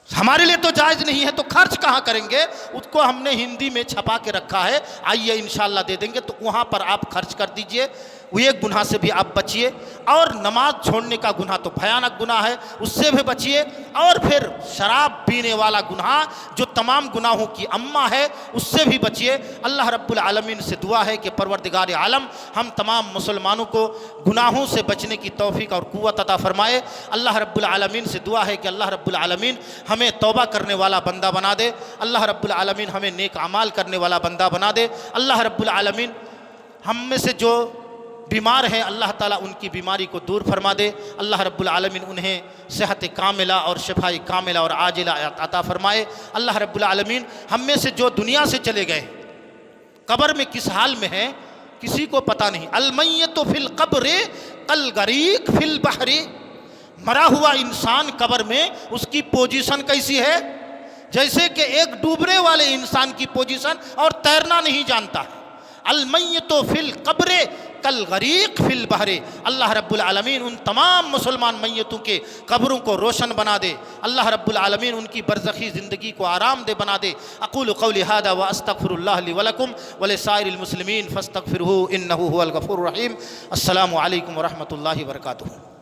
हमारे लिए तो जायज़ नहीं है तो खर्च कहाँ करेंगे, उसको हमने हिंदी में छपा के रखा है। आइए इंशाल्लाह दे देंगे, तो वहाँ पर आप खर्च कर दीजिए। वो एक गुनाह से भी आप बचिए। और नमाज छोड़ने का गुनाह तो भयानक गुनाह है, उससे भी बचिए। और फिर शराब पीने वाला गुनाह जो तमाम गुनाहों की अम्मा है, उससे भी बचिए। अल्लाह रब्बुल आलमीन से दुआ है कि परवरदिगार आलम हम तमाम मुसलमानों को गुनाहों से बचने की तौफीक और कुव्वत अता फरमाए। अल्लाह रब्बुल आलमीन से दुआ है कि अल्लाह रब्बुल आलमीन हमें तौबा करने वाला बंदा बना दे। अल्लाह रब्बुल आलमीन हमें नेक अमाल करने वाला बंदा बना दे। अल्लाह रब्बुल आलमीन हम में से जो बीमार हैं अल्लाह ताला उनकी बीमारी को दूर फरमा दे। अल्लाह रब्बुल आलमीन उन्हें सेहत कामिला और शफाई कामिला और आजिला अता फरमाए। अल्लाह रब्बुल आलमीन हम में से जो दुनिया से चले गए, कब्र में किस हाल में हैं किसी को पता नहीं। अलमय्यतु फिल क़ब्रि कल गरीक फिल बहरी, मरा हुआ इंसान कब्र में उसकी पोजीशन कैसी है, जैसे कि एक डूबने वाले इंसान की पोजीशन और तैरना नहीं जानता है। अलमय्यतु फिल क़ब्रि कल गरीक फिल बहरे। अल्लाह रब्बुल आलमीन उन तमाम मुसलमान मैयतों के कब्रों को रोशन बना दे। अल्लाह रब्बुल आलमीन उनकी बरज़खी ज़िंदगी को आराम दे बना दे। अक़ूलु क़ौली हादा व अस्तग़फ़िरुल्लाह ली व लकुम व लिसाइरिल मुस्लिमीन फ़स्तग़फ़िरूहु इन्नहु हुवल गफ़ूरुर रहीम। अस्सलामु अलैकुम व रहमतुल्लाहि व बरकातुहू।